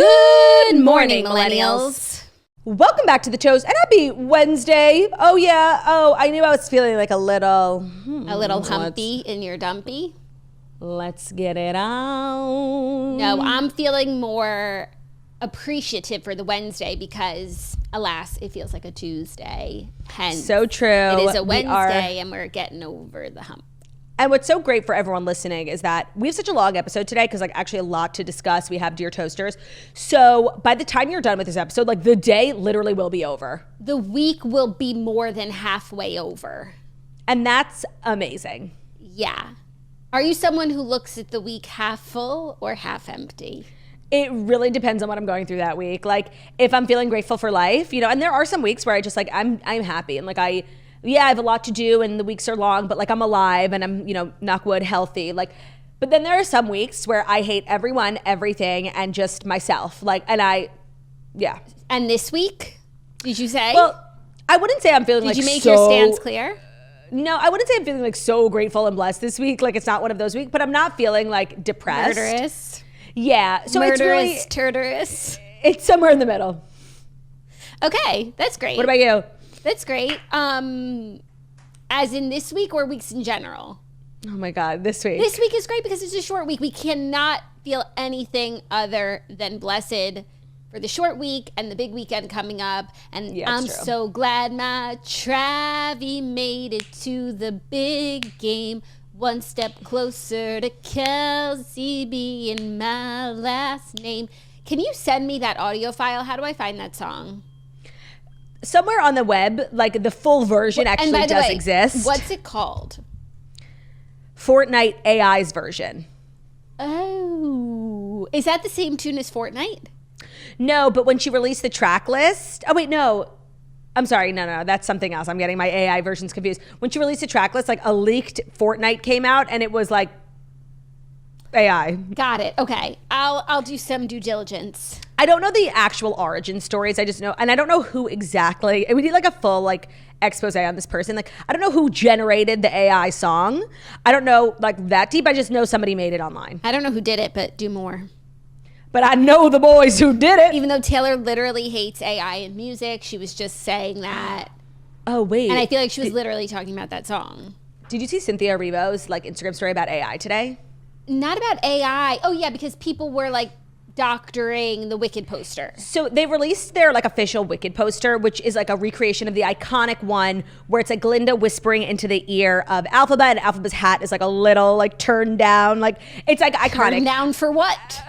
Good morning, millennials. Welcome back to the Toast and happy Wednesday. Oh, yeah. Oh, I knew I was feeling like a little Humpy in your dumpy. Let's get it on. No, I'm feeling more appreciative for the Wednesday because, alas, it feels like a Tuesday. Hence, so true. It is a Wednesday and we're getting over the hump. And what's so great for everyone listening is that we have such a long episode today because actually a lot to discuss. We have Dear Toasters. So by the time you're done with this episode, the day literally will be over. The week will be more than halfway over. And that's amazing. Yeah. Are you someone who looks at the week half full or half empty? It really depends on what I'm going through that week. If I'm feeling grateful for life, and there are some weeks where I just I'm happy and I have a lot to do and the weeks are long, but I'm alive and I'm, knock wood, healthy. But then there are some weeks where I hate everyone, everything, and just myself. And this week, did you say? Well, I wouldn't say I'm feeling Did you make your stance clear? No, I wouldn't say I'm feeling so grateful and blessed this week. It's not one of those weeks, but I'm not feeling depressed. Murderous. Yeah. So murderous, turderous. It's somewhere in the middle. Okay, that's great. What about you? That's great. As in this week or weeks in general? Oh my God, this week. This week is great because it's a short week. We cannot feel anything other than blessed for the short week and the big weekend coming up. And I'm so glad my Travie made it to the big game. One step closer to Kelce being my last name. Can you send me that audio file? How do I find that song? Somewhere on the web, the full version actually does exist. What's it called? Fortnite AI's version. Oh. Is that the same tune as Fortnite? No, but when she released the track list... Oh, wait, no. I'm sorry. No. That's something else. I'm getting my AI versions confused. When she released the track list, a leaked Fortnite came out, and it was AI. Got it. Okay. I'll do some due diligence. I don't know the actual origin stories. I just know, and I don't know who exactly. And we need a full expose on this person. I don't know who generated the AI song. I don't know that deep. I just know somebody made it online. I don't know who did it, but do more. But I know the boys who did it. Even though Taylor literally hates AI in music, she was just saying that. Oh wait. And I feel like she was literally talking about that song. Did you see Cynthia Erivo's Instagram story about AI today? Not about AI. Oh yeah, because people were doctoring the Wicked poster. So they released their official Wicked poster, which is a recreation of the iconic one where it's Glinda whispering into the ear of Elphaba, and Elphaba's hat is a little turned down. It's iconic. Turned down for what?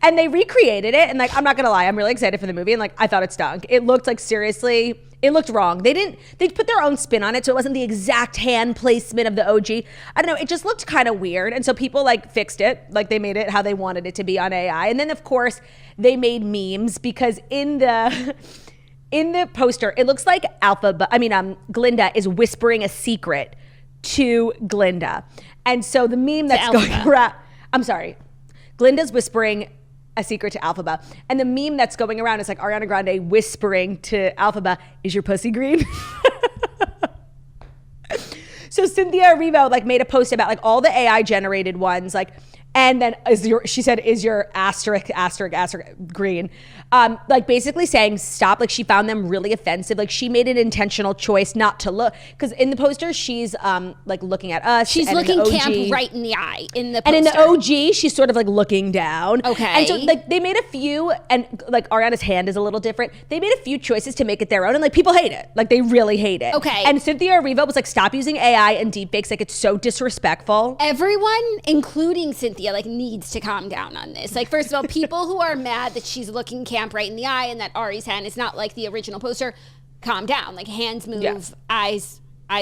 And they recreated it, and I'm not gonna lie, I'm really excited for the movie, and I thought it stunk. It looked seriously, it looked wrong. They put their own spin on it, so it wasn't the exact hand placement of the OG. I don't know, it just looked kind of weird, and so people fixed it, they made it how they wanted it to be on AI. And then of course they made memes because in the poster it looks like Glinda is whispering a secret to Glinda, and so the meme that's going around, Glinda's whispering a secret to Elphaba, and the meme that's going around is Ariana Grande whispering to Elphaba, "Is your pussy green?" So Cynthia Erivo made a post about all the AI generated ones, and then she said, "Is your asterisk green?" Basically saying stop. She found them really offensive. She made an intentional choice not to look, because in the poster she's looking at us. She's looking Camp right in the eye in the poster. And in the OG she's sort of looking down. Okay. And so they made a few, and Ariana's hand is a little different. They made a few choices to make it their own, and people hate it. They really hate it. Okay. And Cynthia Erivo was stop using AI and deepfakes. It's so disrespectful. Everyone, including Cynthia, needs to calm down on this. First of all, people who are mad that she's looking Camp right in the eye and that Ari's hand is not the original poster, calm down. Hands move, eyes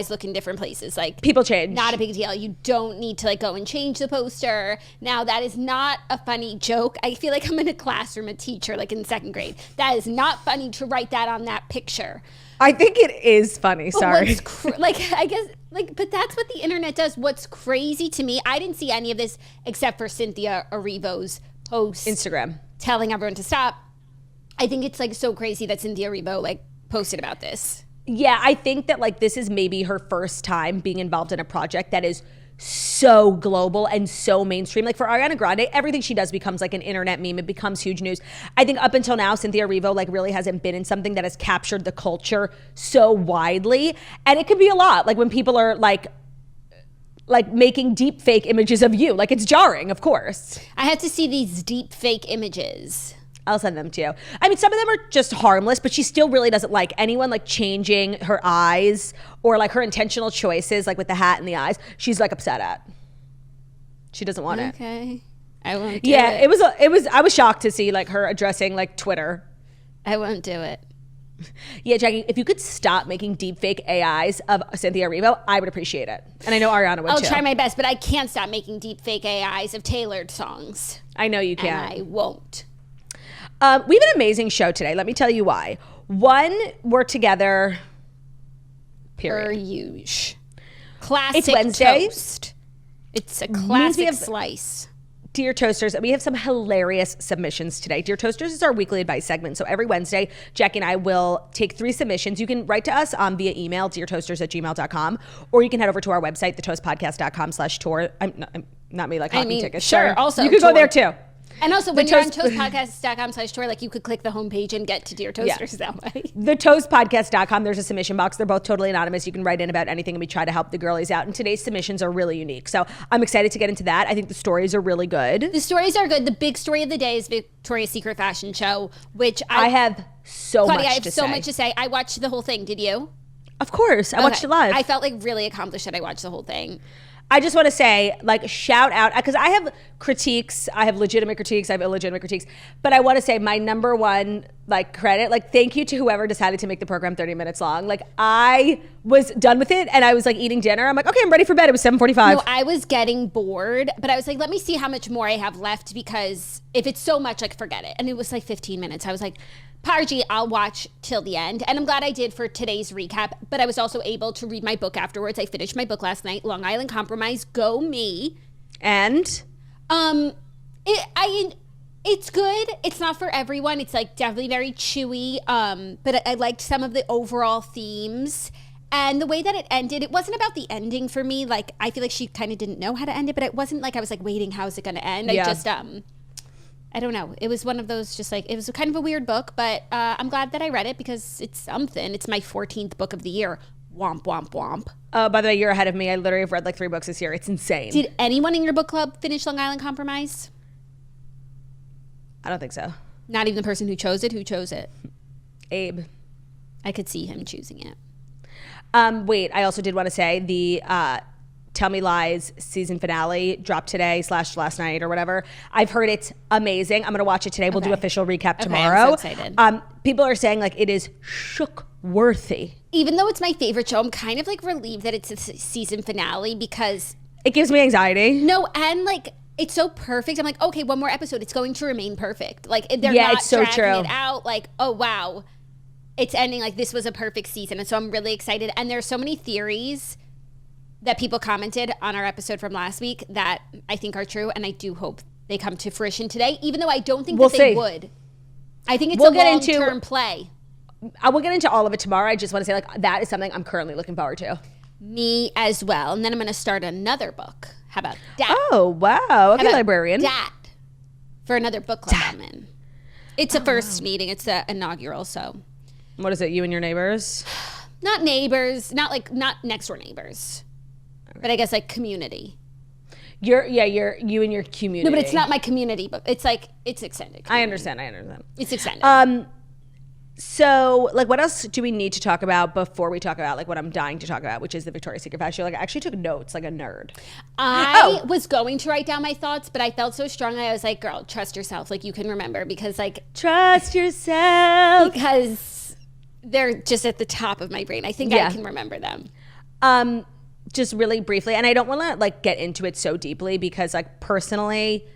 look in different places. People change. Not a big deal. You don't need to go and change the poster. Now, that is not a funny joke. I feel I'm in a classroom, a teacher, in second grade. That is not funny to write that on that picture. I think it is funny. But sorry. I guess but that's what the internet does. What's crazy to me, I didn't see any of this except for Cynthia Erivo's post. Instagram. Telling everyone to stop. I think it's so crazy that Cynthia Erivo posted about this. Yeah, I think that this is maybe her first time being involved in a project that is so global and so mainstream. Like for Ariana Grande, everything she does becomes like an internet meme. It becomes huge news. I think up until now, Cynthia Erivo like really hasn't been in something that has captured the culture so widely. And it could be a lot. Like when people are like making deep fake images of you. Like it's jarring, of course. I had to see these deep fake images. I'll send them to you. I mean, some of them are just harmless, but she still really doesn't like anyone like changing her eyes or like her intentional choices, like with the hat and the eyes. She's like upset at. She doesn't want it. Okay, I won't. It was. I was shocked to see like her addressing like Twitter. I won't do it. Yeah, Jackie, if you could stop making deep fake AIs of Cynthia Erivo, I would appreciate it. And I know Ariana would too. I'll try my best, but I can't stop making deep fake AIs of tailored songs. I know you can. And I won't. We have an amazing show today. Let me tell you why. One, we're together. Period. Classic it's Wednesday. Toast. It's a classic slice. Dear Toasters, we have some hilarious submissions today. Dear Toasters is our weekly advice segment. So every Wednesday, Jackie and I will take 3 submissions. You can write to us via email, deartoasters@gmail.com, or you can head over to our website, thetoastpodcast.com/tour. Not me like hockey tickets. Sure. Also, you could go there too. And also, when you're on toastpodcast.com/tour, like you could click the homepage and get to Dear Toasters that way. Thetoastpodcast.com, there's a submission box. They're both totally anonymous. You can write in about anything and we try to help the girlies out. And today's submissions are really unique. So I'm excited to get into that. I think the stories are really good. The stories are good. The big story of the day is Victoria's Secret fashion show, which I have so Claudia, much I have to so say. much to say. I watched the whole thing. Did you? Of course. I watched it live. I felt like really accomplished that I watched the whole thing. I just want to say, like, shout out, because I have critiques. I have legitimate critiques. I have illegitimate critiques. But I want to say my number one, like, credit, like, thank you to whoever decided to make the program 30 minutes long. Like, I was done with it, and I was, like, eating dinner. I'm like, okay, I'm ready for bed. It was 7:45. No, I was getting bored, but I was like, let me see how much more I have left, because if it's so much, like, forget it. And it was, like, 15 minutes. I was like, Parji, I'll watch till the end. And I'm glad I did for today's recap, but I was also able to read my book afterwards. I finished my book last night, Long Island Compromise. Go me. And? It's good. It's not for everyone. It's like definitely very chewy. But I liked some of the overall themes. And the way that it ended, it wasn't about the ending for me. Like, I feel like she kind of didn't know how to end it, but it wasn't like I was like waiting, how's it going to end? Yeah. I just, I don't know. It was one of those just like, it was kind of a weird book, but I'm glad that I read it because it's something. It's my 14th book of the year. Womp, womp, womp. By the way, you're ahead of me. I literally have read like 3 books this year. It's insane. Did anyone in your book club finish Long Island Compromise? I don't think so. Not even the person who chose it? Who chose it? Abe. I could see him choosing it. Wait, I also did want to say the Tell Me Lies season finale dropped today / last night or whatever. I've heard it's amazing. I'm going to watch it today. We'll do official recap tomorrow. I'm so excited. People are saying like it is shook-worthy. Even though it's my favorite show, I'm kind of like relieved that it's a season finale because it gives me anxiety. No, and like it's so perfect. I'm like, okay, one more episode. It's going to remain perfect. Like they're yeah, not it's so dragging true. it out. Like, oh wow, it's ending like this was a perfect season, and so I'm really excited. And there's so many theories that people commented on our episode from last week that I think are true, and I do hope they come to fruition today, even though I don't think that they would. I think it's a long-term play. We'll get into all of it tomorrow. I just want to say, like, that is something I'm currently looking forward to. Me as well. And then I'm going to start another book. How about that? Oh, wow. Okay, librarian. That for another book club I'm in. It's a first meeting. It's the inaugural, so. What is it, you and your neighbors? Not neighbors. Not next door neighbors. But I guess like community. You and your community. No, but it's not my community, but it's like it's extended community. I understand. It's extended. So like what else do we need to talk about before we talk about like what I'm dying to talk about, which is the Victoria's Secret fashion show? Like I actually took notes like a nerd. I was going to write down my thoughts, but I felt so strongly. I was like, girl, trust yourself. Like you can remember because like trust yourself. Because they're just at the top of my brain. I think I can remember them. Just really briefly, and I don't want to like get into it so deeply because like personally,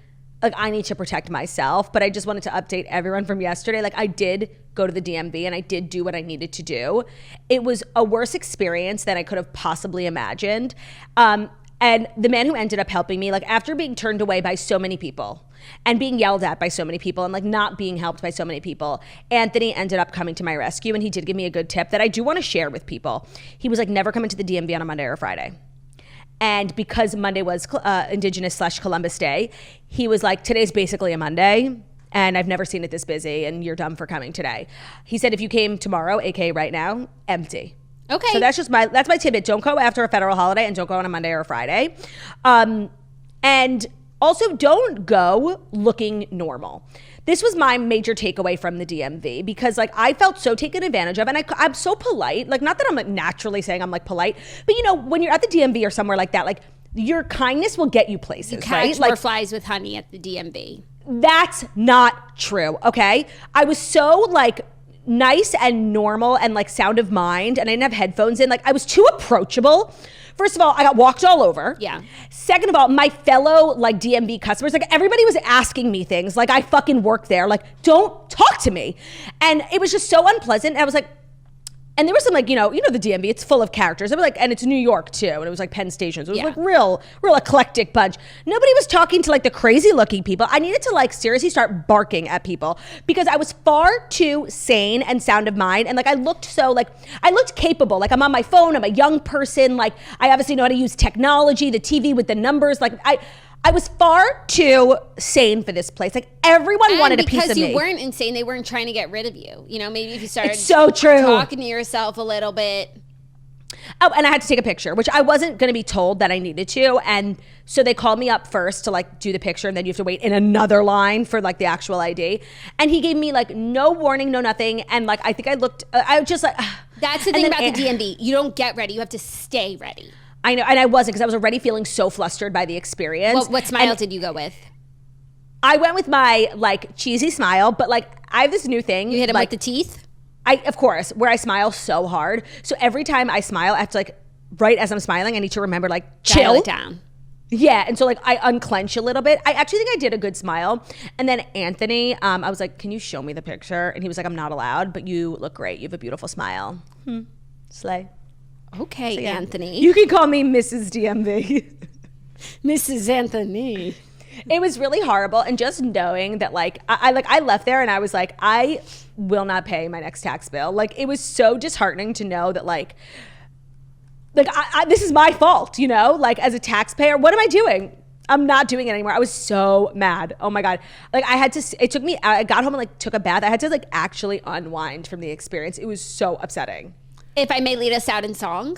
like I need to protect myself, but I just wanted to update everyone from yesterday. Like I did go to the DMV and I did do what I needed to do. It was a worse experience than I could have possibly imagined. And the man who ended up helping me, like after being turned away by so many people and being yelled at by so many people and like not being helped by so many people, Anthony ended up coming to my rescue and he did give me a good tip that I do want to share with people. He was like, never come into the DMV on a Monday or Friday. And because Monday was Indigenous/Columbus Day, he was like, today's basically a Monday. And I've never seen it this busy, and you're dumb for coming today. He said, if you came tomorrow, aka right now, empty. Okay. So that's my tidbit. Don't go after a federal holiday, and don't go on a Monday or a Friday. And also don't go looking normal. This was my major takeaway from the DMV, because like I felt so taken advantage of, and I'm so polite. Like, not that I'm like naturally saying I'm like polite, but you know, when you're at the DMV or somewhere like that, like your kindness will get you places, you catch right? more like, flies with honey at the DMV. That's not true, okay? I was so like nice and normal and like sound of mind, and I didn't have headphones in. Like, I was too approachable. First of all, I got walked all over. Yeah. Second of all, my fellow like DMV customers, like everybody was asking me things like I fucking work there. Like, don't talk to me. And it was just so unpleasant. I was like, and there was some like, you know the DMV, it's full of characters. It was like, and it's New York too. And it was like Penn Station. So it was like real eclectic bunch. Nobody was talking to like the crazy looking people. I needed to like seriously start barking at people, because I was far too sane and sound of mind. And like, I looked capable. Like, I'm on my phone. I'm a young person. Like, I obviously know how to use technology, the TV with the numbers. Like, I was far too sane for this place. Like, everyone wanted a piece of me. Because you weren't insane, they weren't trying to get rid of you. You know, maybe if you started so true. talking to yourself a little bit. Oh, and I had to take a picture, which I wasn't going to be told that I needed to. And so they called me up first to like do the picture, and then you have to wait in another line for like the actual ID. And he gave me like no warning, no nothing. And like, I think I looked, I was just like. That's the thing about the DMV. You don't get ready. You have to stay ready. I know, and I wasn't, because I was already feeling so flustered by the experience. What smile did you go with? I went with my like cheesy smile, but like I have this new thing. You hit him like, with the teeth? Of course, where I smile so hard. So every time I smile, I have to like, right as I'm smiling, I need to remember like chill. Dial it down. Yeah, and so like I unclench a little bit. I actually think I did a good smile. And then Anthony, I was like, can you show me the picture? And he was like, I'm not allowed, but you look great. You have a beautiful smile. Slay. Okay, so, yeah. Anthony. You can call me Mrs. DMV. Mrs. Anthony. It was really horrible. And just knowing that like, I left there and I was like, I will not pay my next tax bill. Like, it was so disheartening to know that like this is my fault, you know? Like, as a taxpayer, what am I doing? I'm not doing it anymore. I was so mad. Oh my God. Like, I got home and like took a bath. I had to like actually unwind from the experience. It was so upsetting. If I may lead us out in song.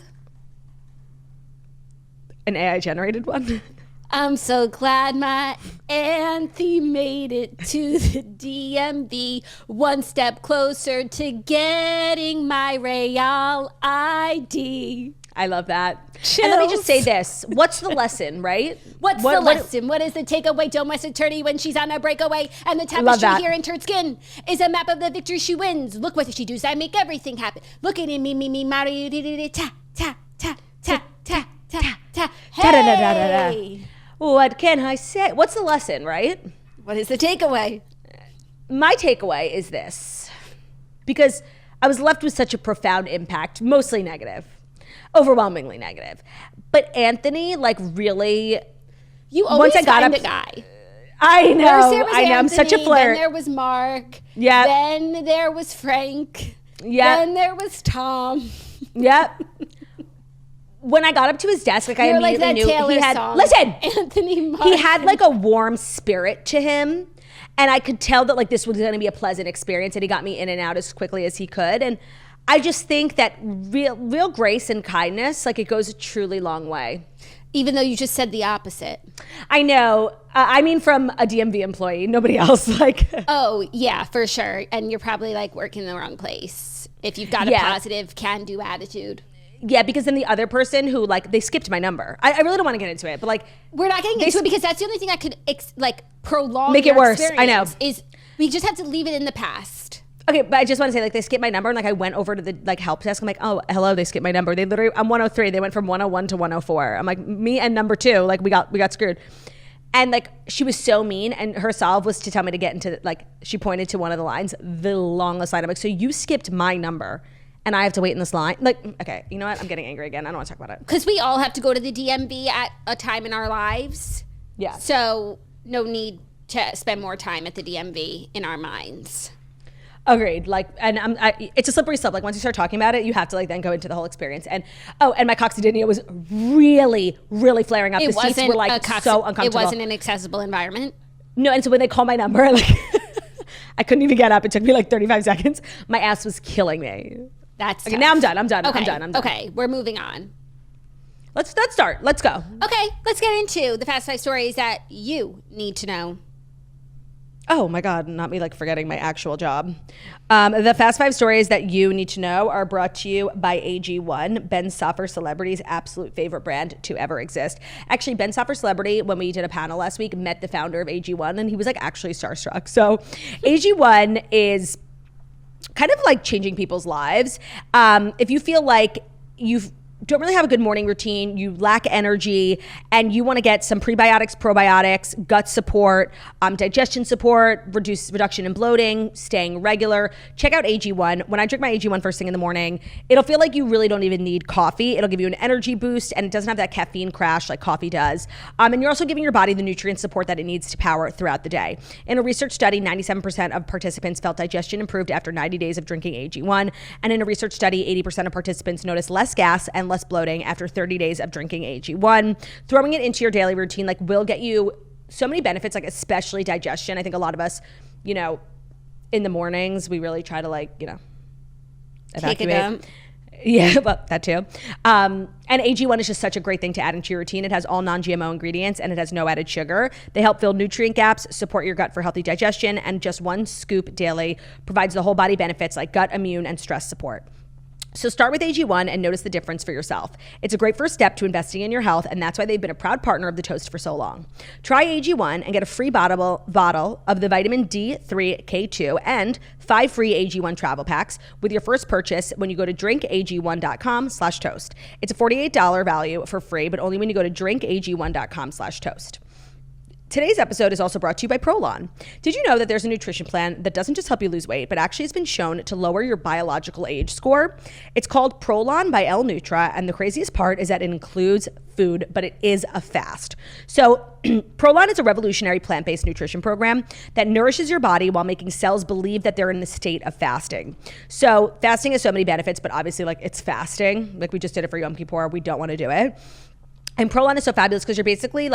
An AI generated one? I'm so glad my Anthe made it to the DMV, one step closer to getting my Rachael ID. I love that. Chills. And let me just say this. What's the lesson, right? What's the lesson? What is the takeaway? Don't mess with Turdy when she's on a breakaway. And the tapestry here in Turd skin is a map of the victory she wins. Look what she does. I make everything happen. Look at me, Mario, ta, ta, ta, ta, ta, ta, ta. Hey! What can I say? What's the lesson, right? What is the takeaway? My takeaway is this. Because I was left with such a profound impact, mostly negative. Overwhelmingly negative. But Anthony, like, really, you always find a guy. I know. First there was Anthony, I'm such a flirt. Then there was Mark. Yeah. Then there was Frank. Yeah. Then there was Tom. Yep. When I got up to his desk, like, I immediately knew Taylor he had. Song. Listen, Anthony Mark. He had like a warm spirit to him, and I could tell that like this was going to be a pleasant experience, and he got me in and out as quickly as he could, and. I just think that real grace and kindness, like, it goes a truly long way. Even though you just said the opposite. I know. I mean, from a DMV employee, nobody else. Like. Oh, yeah, for sure. And you're probably like working in the wrong place if you've got a positive can-do attitude. Yeah, because then the other person who, like, they skipped my number. I really don't want to get into it, but like. We're not getting into it because that's the only thing that could prolong make it worse. I know. Is we just have to leave it in the past. Okay, but I just want to say, like, they skipped my number, and like I went over to the like help desk. I'm like, oh, hello, they skipped my number. They literally, I'm 103. They went from 101 to 104. I'm like, me and number 2, like, we got screwed. And like, she was so mean, and her solve was to tell me to get into like, she pointed to one of the lines, the longest line. I'm like, so you skipped my number, and I have to wait in this line? Like, okay, you know what? I'm getting angry again. I don't want to talk about it. Because we all have to go to the DMV at a time in our lives. Yeah. So no need to spend more time at the DMV in our minds. Agreed. Like, and it's a slippery slope. Like once you start talking about it, you have to like then go into the whole experience. And and my coccydynia was really, really flaring up. The seats were like so uncomfortable. It wasn't an accessible environment. No, and so when they called my number, like I couldn't even get up. It took me like 35 seconds. My ass was killing me. That's okay. Tough. Now I'm done. I'm done. Okay. I'm done. Okay, we're moving on. Let's start. Let's go. Okay, let's get into the Fast 5 stories that you need to know. Oh my God, not me like forgetting my actual job. The Fast 5 stories that you need to know are brought to you by AG1, Ben Soffer Celebrity's absolute favorite brand to ever exist. Actually, Ben Soffer Celebrity, when we did a panel last week, met the founder of AG1 and he was like actually starstruck. So AG1 is kind of like changing people's lives. If you feel like don't really have a good morning routine, you lack energy, and you want to get some prebiotics, probiotics, gut support, digestion support, reduction in bloating, staying regular, check out AG1. When I drink my AG1 first thing in the morning, it'll feel like you really don't even need coffee. It'll give you an energy boost, and it doesn't have that caffeine crash like coffee does. And you're also giving your body the nutrient support that it needs to power throughout the day. In a research study, 97% of participants felt digestion improved after 90 days of drinking AG1. And in a research study, 80% of participants noticed less gas and less bloating after 30 days of drinking AG1. Throwing it into your daily routine will get you so many benefits, like especially digestion. I think a lot of us, in the mornings, we really try to evacuate. Yeah, but that too. And AG1 is just such a great thing to add into your routine. It has all non-GMO ingredients and it has no added sugar. They help fill nutrient gaps, support your gut for healthy digestion, and just one scoop daily provides the whole body benefits like gut, immune, and stress support. So start with AG1 and notice the difference for yourself. It's a great first step to investing in your health, and that's why they've been a proud partner of The Toast for so long. Try AG1 and get a free bottle of the vitamin D3 K2 and 5 free AG1 travel packs with your first purchase when you go to drinkag1.com/toast. It's a $48 value for free, but only when you go to drinkag1.com/toast. Today's episode is also brought to you by Prolon. Did you know that there's a nutrition plan that doesn't just help you lose weight, but actually has been shown to lower your biological age score? It's called Prolon by L Nutra, and the craziest part is that it includes food, but it is a fast. So Prolon is a revolutionary plant-based nutrition program that nourishes your body while making cells believe that they're in the state of fasting. So fasting has so many benefits, but obviously it's fasting. Like we just did it for Yom Kippur. We don't want to do it. And Prolon is so fabulous because you're basically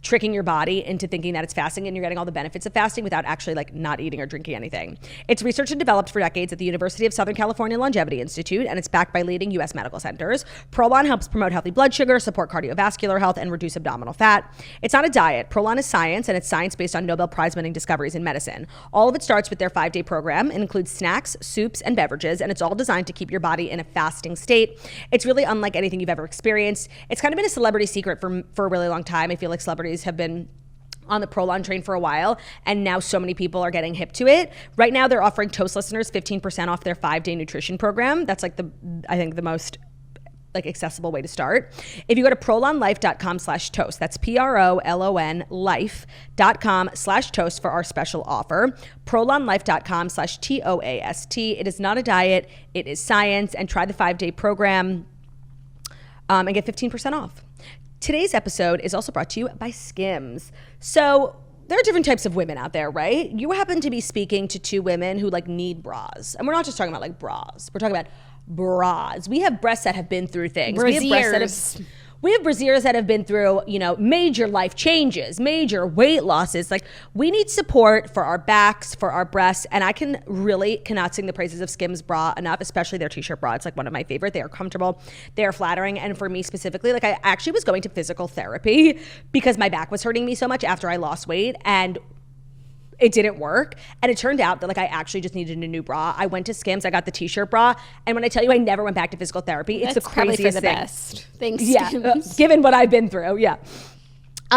tricking your body into thinking that it's fasting and you're getting all the benefits of fasting without actually not eating or drinking anything. It's researched and developed for decades at the University of Southern California Longevity Institute, and it's backed by leading U.S. medical centers. Prolon helps promote healthy blood sugar, support cardiovascular health, and reduce abdominal fat. It's not a diet. Prolon is science, and it's science based on Nobel Prize-winning discoveries in medicine. All of it starts with their 5-day program. It includes snacks, soups, and beverages, and it's all designed to keep your body in a fasting state. It's really unlike anything you've ever experienced. It's kind of been a celebrity secret for a really long time. I feel like celebrities have been on the Prolon train for a while, and now so many people are getting hip to it. Right now, they're offering Toast listeners 15% off their 5-day nutrition program. That's I think the most accessible way to start. If you go to prolonlife.com/toast, that's PROLON life.com/toast for our special offer. prolonlife.com/TOAST. It is not a diet, it is science, and try the 5-day program and get 15% off. Today's episode is also brought to you by Skims. So there are different types of women out there, right? You happen to be speaking to 2 women who need bras. And we're not just talking about bras. We're talking about bras. We have breasts that have been through things. We have brassieres that have been through, major life changes, major weight losses. We need support for our backs, for our breasts, and I cannot sing the praises of Skims bra enough, especially their t-shirt bra. It's one of my favorite. They are comfortable, they are flattering, and for me specifically, I actually was going to physical therapy because my back was hurting me so much after I lost weight, and it didn't work. And it turned out that I actually just needed a new bra. I went to Skims, I got the t-shirt bra. And when I tell you I never went back to physical therapy, it's the craziest thing. Best. Thanks, Skims. Given what I've been through, yeah.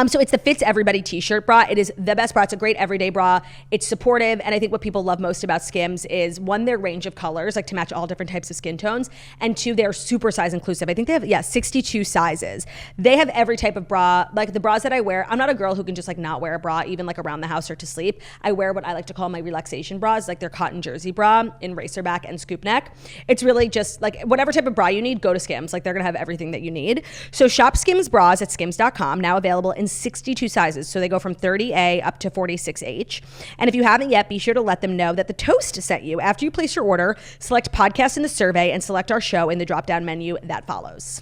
So it's the Fits Everybody t-shirt bra. It is the best bra. It's a great everyday bra. It's supportive. And I think what people love most about Skims is 1, their range of colors, to match all different types of skin tones. And 2, they're super size inclusive. I think they have, 62 sizes. They have every type of bra. The bras that I wear, I'm not a girl who can just not wear a bra, even around the house or to sleep. I wear what I like to call my relaxation bras, their cotton jersey bra in racer back and scoop neck. It's really just whatever type of bra you need, go to Skims. They're going to have everything that you need. So shop Skims bras at skims.com, now available in in 62 sizes. So they go from 30A up to 46H. And if you haven't yet, be sure to let them know that the Toast sent you. After you place your order, select podcast in the survey and select our show in the drop-down menu that follows.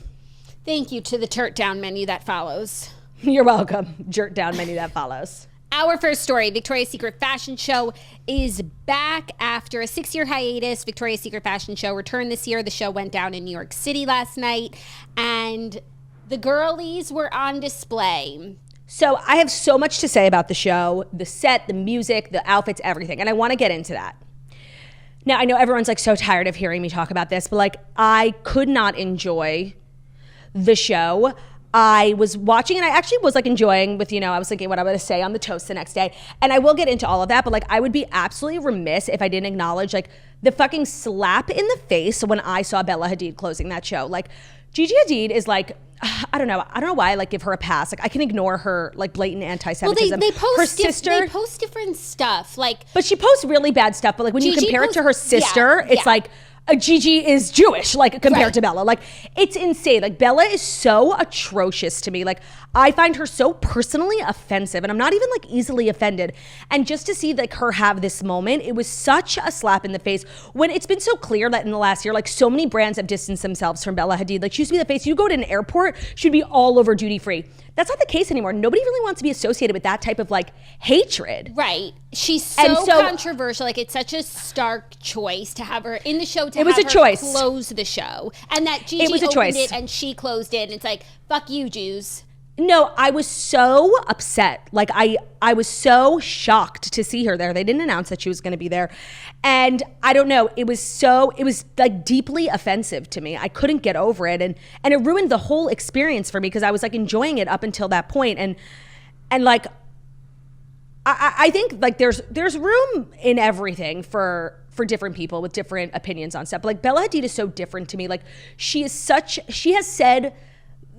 Thank you to the Turt Down menu that follows. You're welcome. Jurt Down menu that follows. Our first story, Victoria's Secret Fashion Show is back after a 6-year hiatus. Victoria's Secret Fashion Show returned this year. The show went down in New York City last night, and the girlies were on display. So I have so much to say about the show, the set, the music, the outfits, everything, and I want to get into that. Now, I know everyone's like so tired of hearing me talk about this, but like I could not enjoy the show. I was watching and I actually was like enjoying with, I was thinking what I'm going to say on the Toast the next day. And I will get into all of that, but like I would be absolutely remiss if I didn't acknowledge like the fucking slap in the face when I saw Bella Hadid closing that show. Like Gigi Hadid is like, I don't know why I like give her a pass. Like I can ignore her like blatant anti-Semitism. Well, they post her sister, they post different stuff. But she posts really bad stuff. But like when Gigi you compare it to her sister, it's like, Gigi is Jewish, like compared to Bella. Like it's insane. Like Bella is so atrocious to me. Like I find her so personally offensive, and I'm not even like easily offended. And just to see like her have this moment, it was such a slap in the face when it's been so clear that in the last year, like so many brands have distanced themselves from Bella Hadid. Like she used to be the face. You go to an airport, she'd be all over duty free. That's not the case anymore. Nobody really wants to be associated with that type of like hatred. Right. She's so controversial. Like it's such a stark choice to have her in the show, close the show. And that Gigi opened it and she closed it. And it's like, fuck you, Jews. No, I was so upset. Like I was so shocked to see her there. They didn't announce that she was going to be there. And I don't know, it was like deeply offensive to me. I couldn't get over it. And it ruined the whole experience for me because I was like enjoying it up until that point. And like, I think like there's room in everything for different people with different opinions on stuff. But like Bella Hadid is so different to me. Like she has said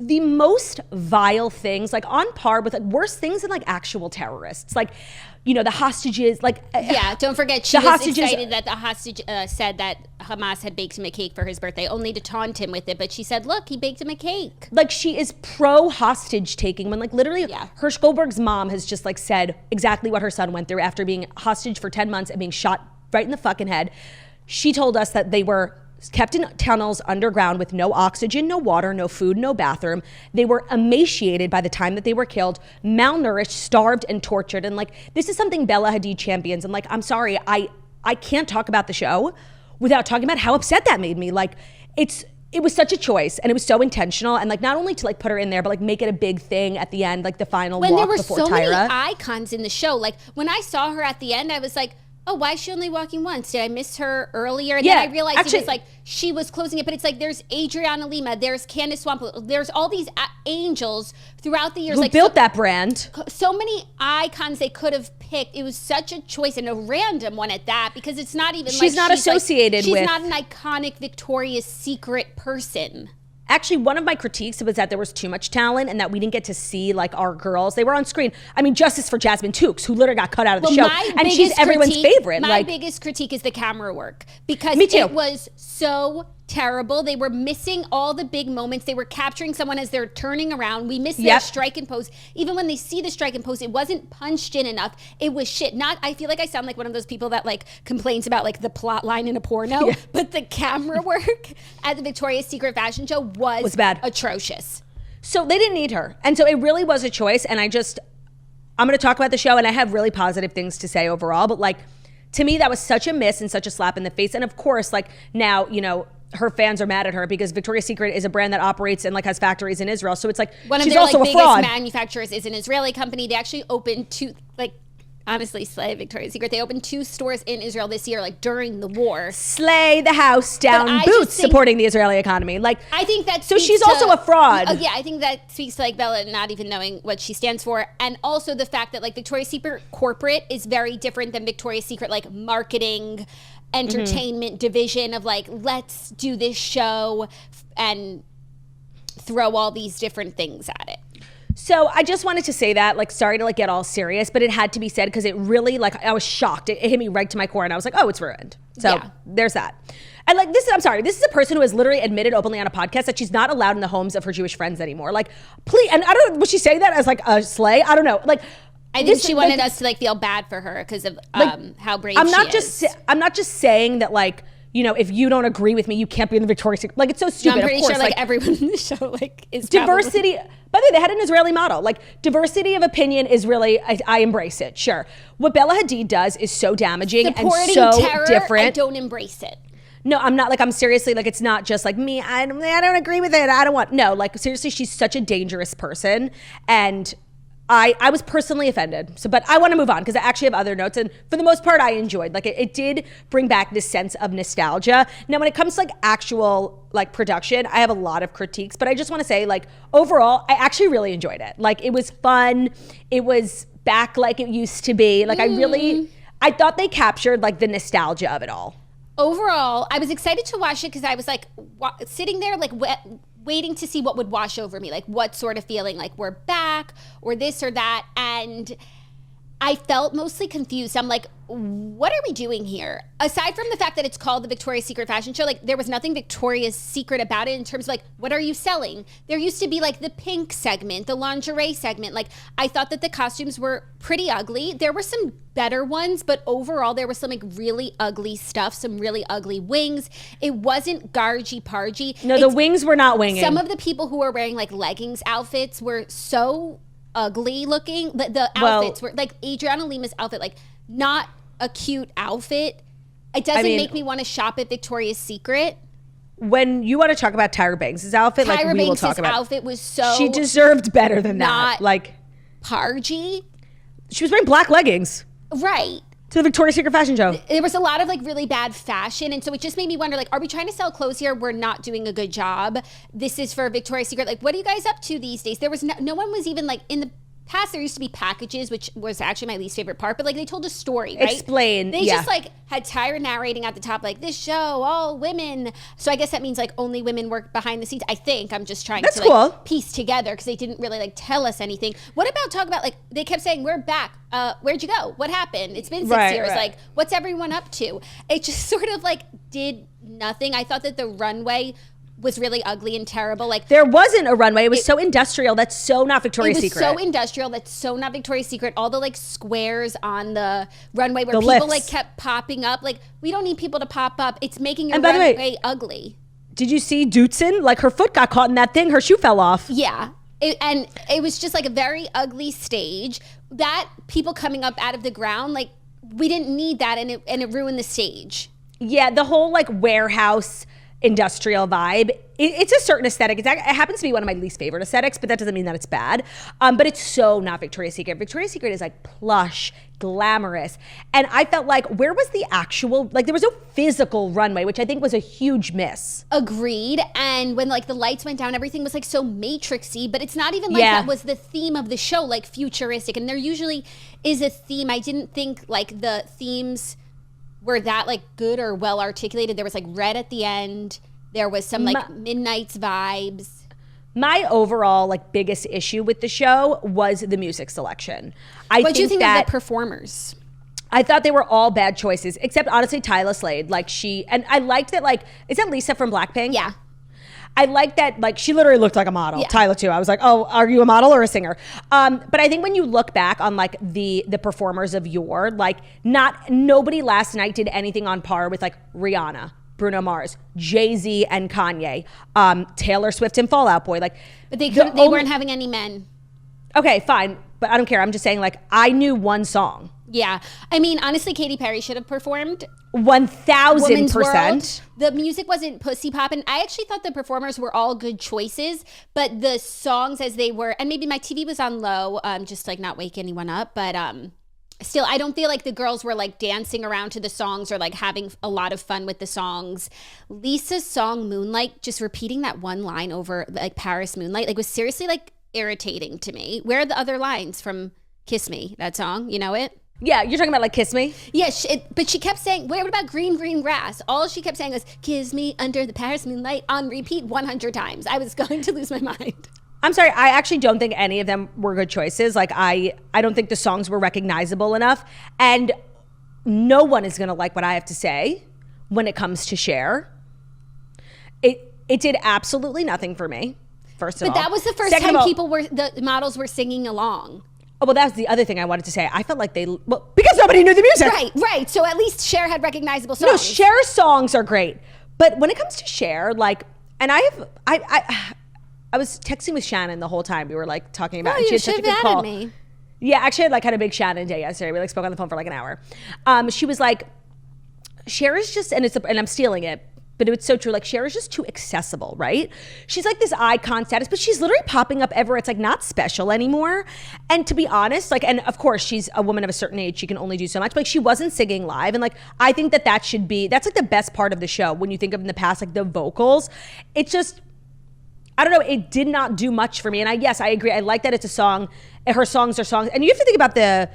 the most vile things, like on par with like worse things than like actual terrorists. Like, the hostages, like... Yeah, don't forget, she was excited that the hostage said that Hamas had baked him a cake for his birthday, only to taunt him with it. But she said, look, he baked him a cake. Like, she is pro-hostage taking when like literally Hirsch Goldberg's mom has just like said exactly what her son went through after being hostage for 10 months and being shot right in the fucking head. She told us that they were kept in tunnels underground with no oxygen, no water, no food, no bathroom. They were emaciated by the time that they were killed, malnourished, starved, and tortured. And like, this is something Bella Hadid champions. And like, I'm sorry, I can't talk about the show without talking about how upset that made me. Like, it was such a choice and it was so intentional. And like, not only to like put her in there, but like make it a big thing at the end, like the final walk before Tyra. When there were so many icons in the show. Like when I saw her at the end, I was like, oh, why is she only walking once? Did I miss her earlier? And then I realized it was like she was closing it. But it's like there's Adriana Lima, there's Candace Swamp, there's all these angels throughout the years. Who built that brand. So many icons they could have picked. It was such a choice and a random one at that because it's not even she's not associated with. She's not an iconic Victoria's Secret person. Actually, one of my critiques was that there was too much talent and that we didn't get to see like our girls. They were on screen. I mean, justice for Jasmine Tookes, who literally got cut out of the show. And she's everyone's favorite. My biggest critique is the camera work because it was so terrible. They were missing all the big moments. They were capturing someone as they're turning around. We missed their strike and pose. Even when they see the strike and pose, it wasn't punched in enough. It was shit. I feel like I sound like one of those people that like complains about like the plot line in a porno, but the camera work at the Victoria's Secret fashion show was bad. Atrocious. So they didn't need her. And so it really was a choice. And I'm going to talk about the show and I have really positive things to say overall, but like to me, that was such a miss and such a slap in the face. And of course, like now, her fans are mad at her because Victoria's Secret is a brand that operates and like has factories in Israel. So it's like she's also a fraud. One of their biggest manufacturers is an Israeli company. They actually opened honestly, slay Victoria's Secret. They opened 2 stores in Israel this year, like during the war. Slay the house down, boots supporting the Israeli economy. Like I think that so she's also a fraud. Oh, yeah, I think that speaks to like Bella not even knowing what she stands for, and also the fact that like Victoria's Secret corporate is very different than Victoria's Secret like marketing, entertainment division of like let's do this show and throw all these different things at it. So I just wanted to say that, like, sorry to like get all serious, but it had to be said because it really, like, I was shocked. It hit me right to my core, and I was like, oh, it's ruined. So there's that. And like this is a person who has literally admitted openly on a podcast that she's not allowed in the homes of her Jewish friends anymore. Like, please, and I don't know, was she saying that as like a slay? I don't know. Like, I think she wanted us to like feel bad for her because of how brave she is. I'm not just saying that, like, you know, if you don't agree with me, you can't be in the Victoria's Secret. Like, it's so stupid. No, I'm pretty sure like everyone in the show like is diversity. By the way, they had an Israeli model. Like, diversity of opinion is really, I embrace it. Sure. What Bella Hadid does is so damaging Supporting and so terror, different. I don't embrace it. No, I'm not. Like, I'm seriously, like, it's not just like me. I don't agree with it. I don't want. No, like, seriously, she's such a dangerous person, and I was personally offended. So, but I want to move on because I actually have other notes, and for the most part, I enjoyed. Like, it did bring back this sense of nostalgia. Now, when it comes to like actual like production, I have a lot of critiques, but I just want to say, like, overall, I actually really enjoyed it. Like, it was fun. It was back like it used to be. Like, I thought they captured like the nostalgia of it all. Overall, I was excited to watch it because I was like sitting there like waiting to see what would wash over me, like what sort of feeling, like we're back or this or that. And I felt mostly confused. I'm like, what are we doing here? Aside from the fact that it's called the Victoria's Secret fashion show, like there was nothing Victoria's Secret about it in terms of like, what are you selling? There used to be like the pink segment, the lingerie segment. Like I thought that the costumes were pretty ugly. There were some better ones, but overall there was some like really ugly stuff, some really ugly wings. It wasn't gargy-pargy. No, the wings were not winging. Some of the people who were wearing like leggings outfits were so ugly looking. The outfits were like Adriana Lima's outfit, like not a cute outfit. It doesn't make me want to shop at Victoria's Secret. When you want to talk about Tyra Banks' outfit, like we will talk about. Outfit was so she deserved better than that. Like pargy. She was wearing black leggings. Right. To the Victoria's Secret fashion show. There was a lot of like really bad fashion. And so it just made me wonder, like, are we trying to sell clothes here? We're not doing a good job. This is for Victoria's Secret. Like, what are you guys up to these days? There was no one was even like in the past. There used to be packages, which was actually my least favorite part, but like they told a story, right? Explain. They just like had Tyra narrating at the top, like this show, all women. So I guess that means like only women work behind the scenes. I think I'm just trying to like piece together because they didn't really like tell us anything. What about talk about like they kept saying we're back. Where'd you go? What happened? It's been 6 years. Like what's everyone up to? It just sort of like did nothing. I thought that the runway was really ugly and terrible. Like there wasn't a runway. It was so industrial. That's so not Victoria's Secret. It was so industrial. That's so not Victoria's Secret. All the like squares on the runway where people lifts. like kept popping up. Like we don't need people to pop up. It's making your runway ugly. Did you see Hudson? Like her foot got caught in that thing. Her shoe fell off. Yeah. And it was just like a very ugly stage. That people coming up out of the ground, like we didn't need that, and it ruined the stage. Yeah, the whole like warehouse industrial vibe. It's a certain aesthetic. It happens to be one of my least favorite aesthetics, but that doesn't mean that it's bad. But it's so not Victoria's Secret. Victoria's Secret is like plush, glamorous. And I felt like, where was the actual, like there was no physical runway, which I think was a huge miss. Agreed. And when like the lights went down, everything was like so matrixy, but it's not even like that was the theme of the show, like futuristic. And there usually is a theme. I didn't think like the themes were that like good or well articulated. There was like red at the end. There was some like Midnight's vibes. My overall like biggest issue with the show was the music selection. What do you think of the performers? I thought they were all bad choices, except honestly Tyla Slade. Like and I liked that like, is that Lisa from Blackpink? Yeah. I like that, like, she literally looked like a model. Yeah. Tyla, too. I was like, oh, are you a model or a singer? But I think when you look back on, like, the performers of yore, like, nobody last night did anything on par with, like, Rihanna, Bruno Mars, Jay-Z, and Kanye, Taylor Swift and Fall Out Boy. Like, but they weren't having any men. Okay, fine. But I don't care. I'm just saying, like, I knew one song. Yeah. I mean, honestly, Katy Perry should have performed. 1,000%. The music wasn't pussy poppin'. I actually thought the performers were all good choices, but the songs as they were, and maybe my TV was on low, just like not wake anyone up, but still, I don't feel like the girls were like dancing around to the songs or like having a lot of fun with the songs. Lisa's song Moonlight, just repeating that one line over like Paris Moonlight, like was seriously like irritating to me. Where are the other lines from Kiss Me, that song? You know it? Yeah, you're talking about like Kiss Me? Yeah, but she kept saying, what about green, green grass? All she kept saying was, kiss me under the Paris moonlight on repeat 100 times. I was going to lose my mind. I'm sorry, I actually don't think any of them were good choices. Like, I don't think the songs were recognizable enough. And no one is going to like what I have to say when it comes to Cher. It did absolutely nothing for me, first of all. But that was the first time the models were singing along. Oh, well, that was the other thing I wanted to say. I felt like because nobody knew the music. Right. So at least Cher had recognizable songs. No, Cher's songs are great. But when it comes to Cher, like, and I was texting with Shannon the whole time. We were like talking about it. She had such a good call. Me. Yeah, actually, I like had a big Shannon day yesterday. We like spoke on the phone for like an hour. She was like, Cher is just, and I'm stealing it, but it's so true. Like, Cher is just too accessible, right? She's like this icon status, but she's literally popping up everywhere. It's like not special anymore. And to be honest, like, and of course she's a woman of a certain age. She can only do so much. But like, she wasn't singing live. And like, I think that's like the best part of the show. When you think of in the past, like the vocals, it's just, I don't know. It did not do much for me. And I agree. I like that it's a song. Her songs are songs. And you have to think about the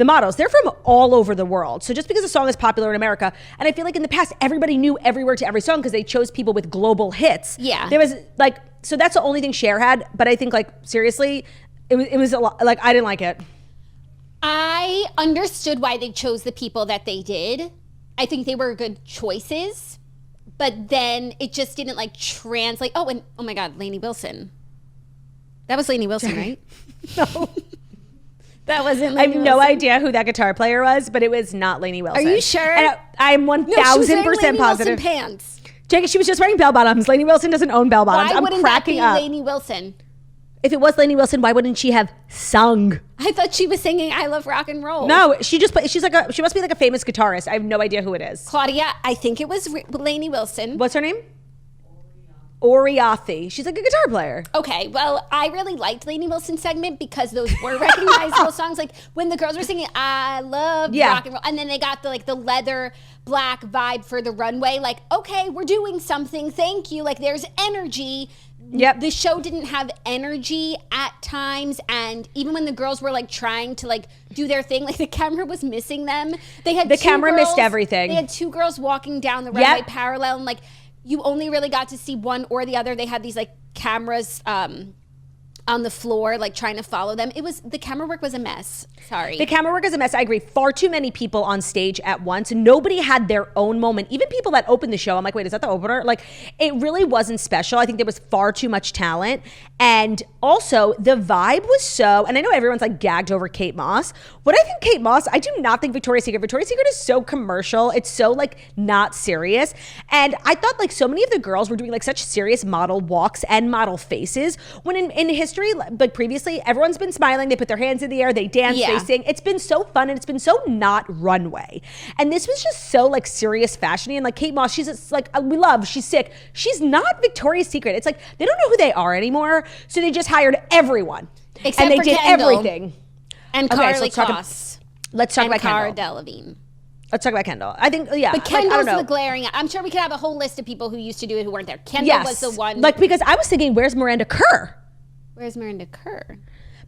models. They're from all over the world. So just because a song is popular in America, and I feel like in the past, everybody knew every word to every song because they chose people with global hits. Yeah. There was like, so that's the only thing Cher had. But I think like, seriously, it was a lot, like, I didn't like it. I understood why they chose the people that they did. I think they were good choices. But then it just didn't like translate. Oh, and oh my God, Lainey Wilson. That was Lainey Wilson, right? No. That wasn't Lainey I have no idea who that guitar player was, but it was not Lainey Wilson. Are you sure? And I'm 1,000% positive. Pants. Jake, she was just wearing bell bottoms. Lainey Wilson doesn't own bell bottoms. Why wouldn't that be Lainey Wilson? If it was Lainey Wilson, why wouldn't she have sung? I thought she was singing "I Love Rock and Roll." No, she just she must be like a famous guitarist. I have no idea who it is. Claudia, I think it was Lainey Wilson. What's her name? Oriathi. She's like a guitar player. Okay, well, I really liked Lainey Wilson's segment because those were recognizable songs. Like when the girls were singing "I Love Rock and Roll," and then they got the leather black vibe for the runway. Like, okay, we're doing something. Thank you. Like, there's energy. Yep. The show didn't have energy at times, and even when the girls were like trying to like do their thing, like the camera was missing them. They had the camera missed everything. They had two girls walking down the runway parallel, and like you only really got to see one or the other. They had these like cameras on the floor, like trying to follow them. The camera work was a mess. Sorry. The camera work is a mess. I agree. Far too many people on stage at once. Nobody had their own moment. Even people that opened the show, I'm like, wait, is that the opener? Like, it really wasn't special. I think there was far too much talent. And also, the vibe was so, and I know everyone's like gagged over Kate Moss. What I think Kate Moss, I do not think Victoria's Secret. Victoria's Secret is so commercial. It's so like not serious. And I thought like so many of the girls were doing like such serious model walks and model faces when in history, like previously, everyone's been smiling. They put their hands in the air. They dance. They sing. It's been so fun and it's been so not runway. And this was just so like serious fashiony. And like Kate Moss, she's like she's sick. She's not Victoria's Secret. It's like they don't know who they are anymore. So they just hired everyone. Except and they for did Kendall. Everything. And Carly Kloss. Let's talk about Cara Kendall. Delevingne. Let's talk about Kendall. I think, yeah. But Kendall's the glaring. I'm sure we could have a whole list of people who used to do it who weren't there. Kendall was the one. Like, because I was thinking, where's Miranda Kerr? Where's Miranda Kerr?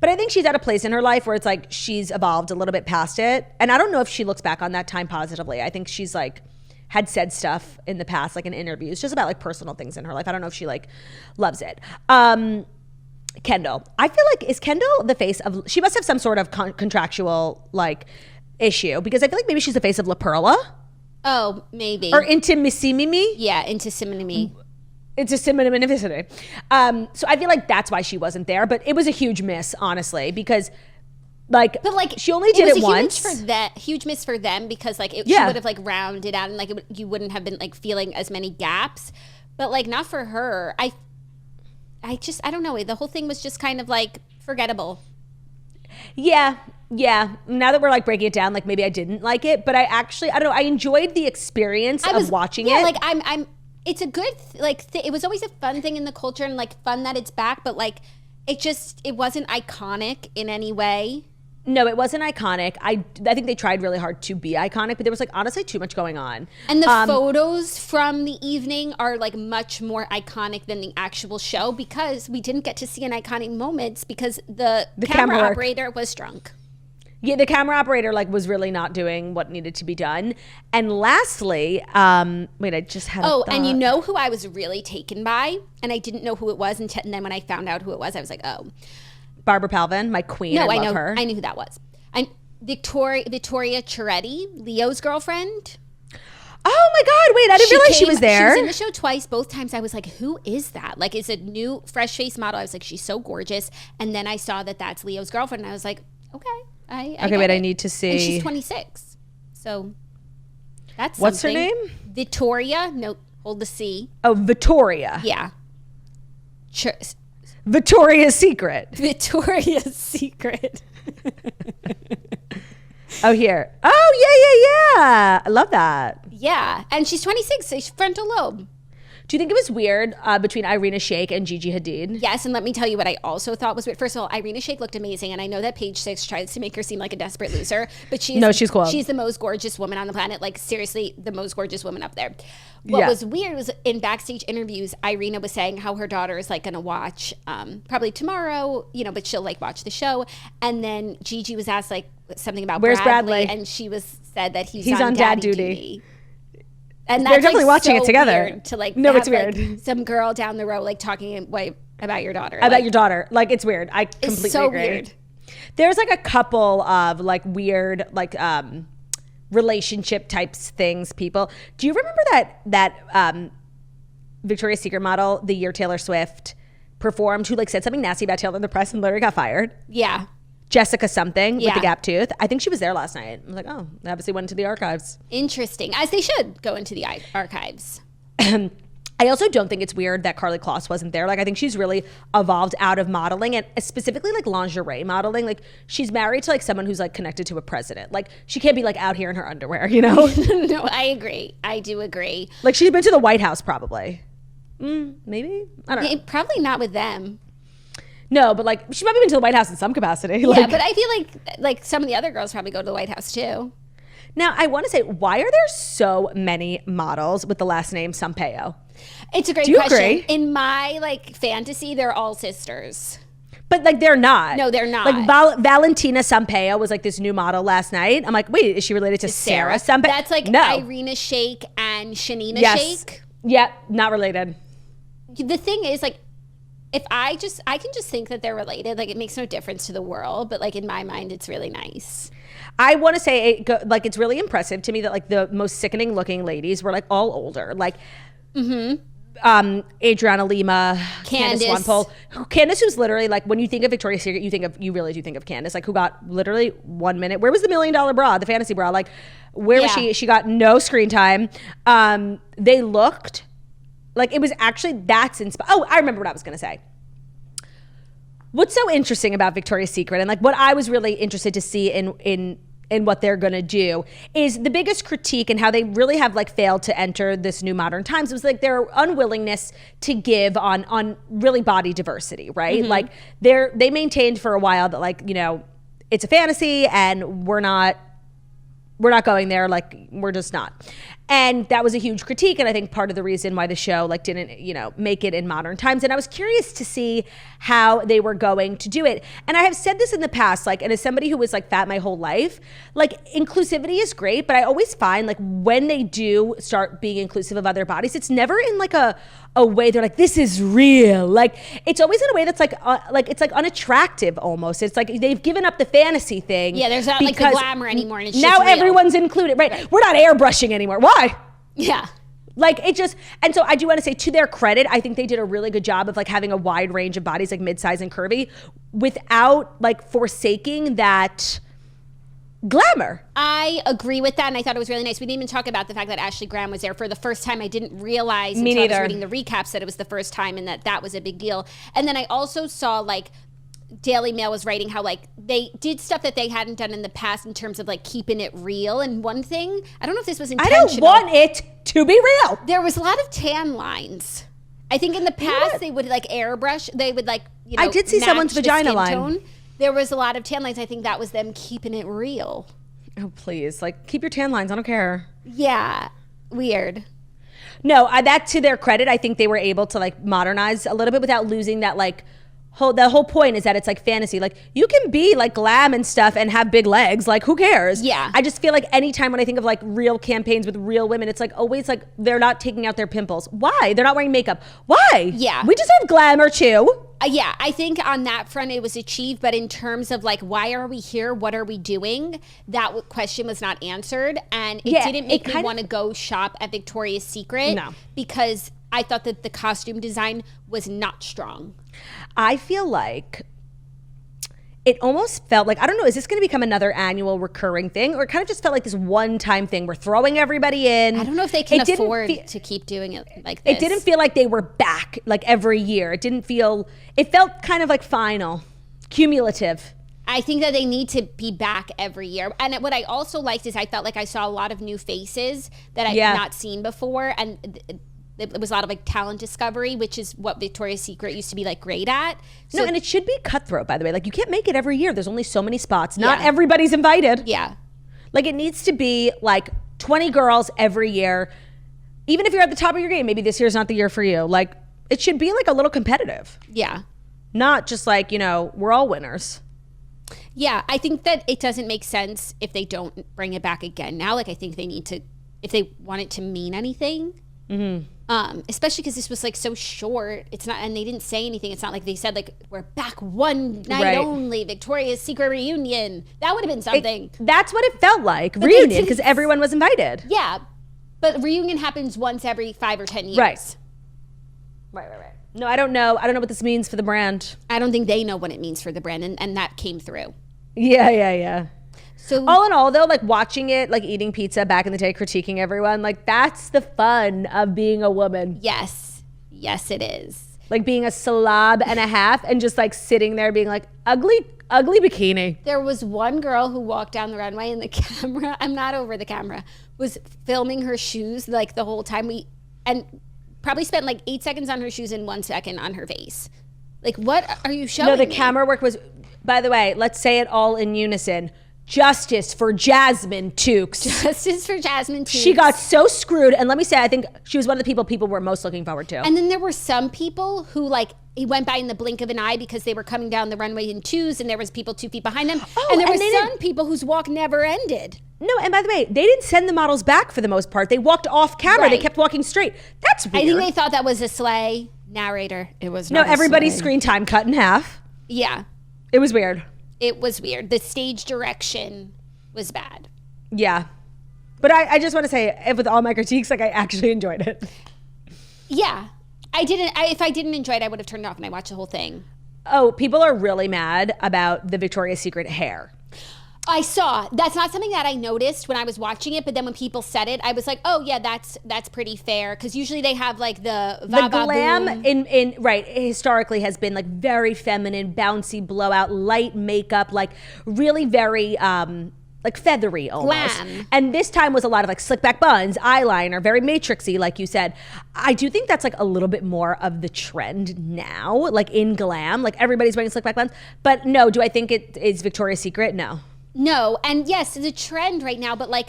But I think she's at a place in her life where it's like she's evolved a little bit past it. And I don't know if she looks back on that time positively. I think she's like had said stuff in the past, like in interviews, just about like personal things in her life. I don't know if she like loves it. Kendall. I feel like, is Kendall the face of, she must have some sort of contractual like issue because I feel like maybe she's the face of La Perla. Oh, maybe. Or Intimissimimi. Yeah, Intimissimimi. It's a similarity. So I feel like that's why she wasn't there, but it was a huge miss, honestly, because like, but like she only did it once. Huge miss for them because like she would have like rounded out and like you wouldn't have been like feeling as many gaps, but like not for her. I don't know. The whole thing was just kind of like forgettable. Yeah. Now that we're like breaking it down, like maybe I didn't like it, but I don't know. I enjoyed the experience of watching it. Yeah, like I'm. It's a good it was always a fun thing in the culture and like fun that it's back, but like it wasn't iconic in any way. No, it wasn't iconic. I think they tried really hard to be iconic, but there was like honestly too much going on. And the photos from the evening are like much more iconic than the actual show because we didn't get to see an iconic moments because the camera operator was drunk. Yeah, the camera operator like was really not doing what needed to be done. And lastly, wait, I just had a thought. And you know who I was really taken by? And I didn't know who it was. And then when I found out who it was, I was like, oh. Barbara Palvin, my queen. No, I love her. I knew who that was. Vittoria Chiaretti, Leo's girlfriend. Oh my God, wait, I didn't realize she was there. She was in the show twice. Both times I was like, who is that? Like, it's a new, fresh face model. I was like, she's so gorgeous. And then I saw that that's Leo's girlfriend. And I was like, okay. I need to see. And she's 26. So that's What's something. her name? Vittoria. No, hold the C. Oh, Vittoria. Yeah. Victoria's Secret. Victoria's Secret. Oh, here. Oh, yeah. I love that. Yeah. And she's 26, so she's frontal lobe. Do you think it was weird between Irina Shayk and Gigi Hadid? Yes, and let me tell you what I also thought was weird. First of all, Irina Shayk looked amazing, and I know that Page Six tries to make her seem like a desperate loser, but she's cool. She's the most gorgeous woman on the planet. Like, seriously, the most gorgeous woman up there. What was weird was in backstage interviews, Irina was saying how her daughter is like going to watch probably tomorrow, but she'll like watch the show. And then Gigi was asked like something about Where's Bradley? And she said that he's on daddy duty. And they're definitely watching it together. Weird to like it's weird. Like, some girl down the road like talking about your daughter. About your daughter. Like, it's weird. I completely agree. Weird. There's like a couple of like weird like relationship types things, people. Do you remember that Victoria's Secret model the year Taylor Swift performed who like said something nasty about Taylor in the press and literally got fired? Yeah. Jessica something with the gap tooth. I think she was there last night. I was like, oh, they obviously went into the archives. Interesting. As they should go into the archives. I also don't think it's weird that Karlie Kloss wasn't there. Like, I think she's really evolved out of modeling and specifically like lingerie modeling. Like, she's married to like someone who's like connected to a president. Like, she can't be like out here in her underwear, No, I agree. I do agree. Like, she's been to the White House probably. Maybe? I don't know. Probably not with them. No, but like she's probably been to the White House in some capacity. Yeah, but I feel like some of the other girls probably go to the White House too. Now, I want to say, why are there so many models with the last name Sampaio? It's a great question. Agree? In my like fantasy, they're all sisters. But like they're not. No, they're not. Like Valentina Sampaio was like this new model last night. I'm like, wait, is she related to Sarah Sampaio? That's like Irina Shayk and Shanina Shayk. Yeah, not related. The thing is like, I can just think that they're related. Like, it makes no difference to the world, but like in my mind, it's really nice. I want to say it's really impressive to me that like the most sickening looking ladies were like all older. Like, Adriana Lima, Candace Swanepoel. Candace, who's literally like, when you think of Victoria's Secret, you really do think of Candace, like who got literally 1 minute. Where was the $1 million bra, the fantasy bra? Like, where was she? She got no screen time. They looked like it was actually Oh, I remember what I was going to say. What's so interesting about Victoria's Secret and like what I was really interested to see in what they're going to do is the biggest critique and how they really have like failed to enter this new modern times. It was like their unwillingness to give on really body diversity, right? Mm-hmm. Like they maintained for a while that like, it's a fantasy and we're not going there. Like, we're just not. And that was a huge critique. And I think part of the reason why the show like didn't, make it in modern times. And I was curious to see how they were going to do it. And I have said this in the past, like, and as somebody who was like fat my whole life, like inclusivity is great, but I always find like when they do start being inclusive of other bodies, it's never in like a way they're like, this is real. Like, it's always in a way that's like it's like unattractive almost. It's like they've given up the fantasy thing. Yeah, there's not like the glamour anymore. And it's now just real. Everyone's included, right? We're not airbrushing anymore. Why? Yeah. Like it just, and so I do want to say to their credit, I think they did a really good job of like having a wide range of bodies, like mid-size and curvy, without like forsaking that glamour. I agree with that, and I thought it was really nice. We didn't even talk about the fact that Ashley Graham was there for the first time. I didn't realize until I was reading the recaps that it was the first time and that was a big deal. And then I also saw like Daily Mail was writing how like they did stuff that they hadn't done in the past in terms of like keeping it real. And one thing, I don't know if this was intentional. I don't want it to be real. There was a lot of tan lines. I think in the past they would like airbrush. They would like, I did see someone's vagina line. Tone. There was a lot of tan lines. I think that was them keeping it real. Oh, please. Like, keep your tan lines. I don't care. Yeah. Weird. No, that to their credit, I think they were able to like modernize a little bit without losing that like the whole point is that it's like fantasy. Like you can be like glam and stuff and have big legs. Like who cares? Yeah. I just feel like anytime when I think of like real campaigns with real women, it's like always like they're not taking out their pimples. Why? They're not wearing makeup. Why? Yeah. We just have glamour too. Yeah, I think on that front it was achieved, but in terms of like, why are we here? What are we doing? That question was not answered, and it didn't make me want to go shop at Victoria's Secret. No. Because I thought that the costume design was not strong. I feel like it almost felt like, I don't know, is this going to become another annual recurring thing? Or it kind of just felt like this one-time thing. We're throwing everybody in. I don't know if they can afford to keep doing it like this. It didn't feel like they were back like every year. It felt kind of like final, cumulative. I think that they need to be back every year. And what I also liked is I felt like I saw a lot of new faces that I had not seen before. And it was a lot of like talent discovery, which is what Victoria's Secret used to be like great at. So, no, and it should be cutthroat, by the way. Like you can't make it every year. There's only so many spots. Not everybody's invited. Yeah. Like it needs to be like 20 girls every year. Even if you're at the top of your game, maybe this year's not the year for you. Like it should be like a little competitive. Yeah. Not just like, we're all winners. Yeah, I think that it doesn't make sense if they don't bring it back again now. Like I think they need to, if they want it to mean anything. Mm-hmm. Especially because this was like so short. It's not, and they didn't say anything. It's not like they said like we're back one night only, Victoria's Secret reunion. That would have been something. That's what it felt like, but reunion, because everyone was invited. Yeah, but reunion happens once every 5 or 10 years. Right. No, I don't know. I don't know what this means for the brand. I don't think they know what it means for the brand, and that came through. Yeah. So all in all, though, like watching it, like eating pizza back in the day, critiquing everyone, like that's the fun of being a woman. Yes, it is. Like being a slob and a half and just like sitting there being like, ugly bikini. There was one girl who walked down the runway and the camera, I'm not over the camera, was filming her shoes like the whole time and probably spent like 8 seconds on her shoes and 1 second on her face. Like, what are you showing? No, the camera work was, by the way, let's say it all in unison. Justice for Jasmine Tukes. Justice for Jasmine Tukes. She got so screwed. And let me say, I think she was one of the people were most looking forward to. And then there were some people who like, it went by in the blink of an eye because they were coming down the runway in twos and there was people 2 feet behind them. And there were some people whose walk never ended. No, and by the way, they didn't send the models back for the most part. They walked off camera. Right. They kept walking straight. That's weird. I think they thought that was a sleigh. Narrator. It was not. No, everybody's screen time cut in half. Yeah. It was weird. It was weird. The stage direction was bad. Yeah. But I just want to say, with all my critiques, like I actually enjoyed it. Yeah. If I didn't enjoy it, I would have turned it off and I watched the whole thing. Oh, people are really mad about the Victoria's Secret hair. I saw. That's not something that I noticed when I was watching it, but then when people said it, I was like, oh yeah, that's pretty fair. Because usually they have like the glam in historically has been like very feminine, bouncy, blowout, light makeup, like really very like feathery almost. Glam. And this time was a lot of like slick back buns, eyeliner, very matrixy, like you said. I do think that's like a little bit more of the trend now, like in glam, like everybody's wearing slick back buns. But no, do I think it is Victoria's Secret? No. No, and yes, it's a trend right now, but like,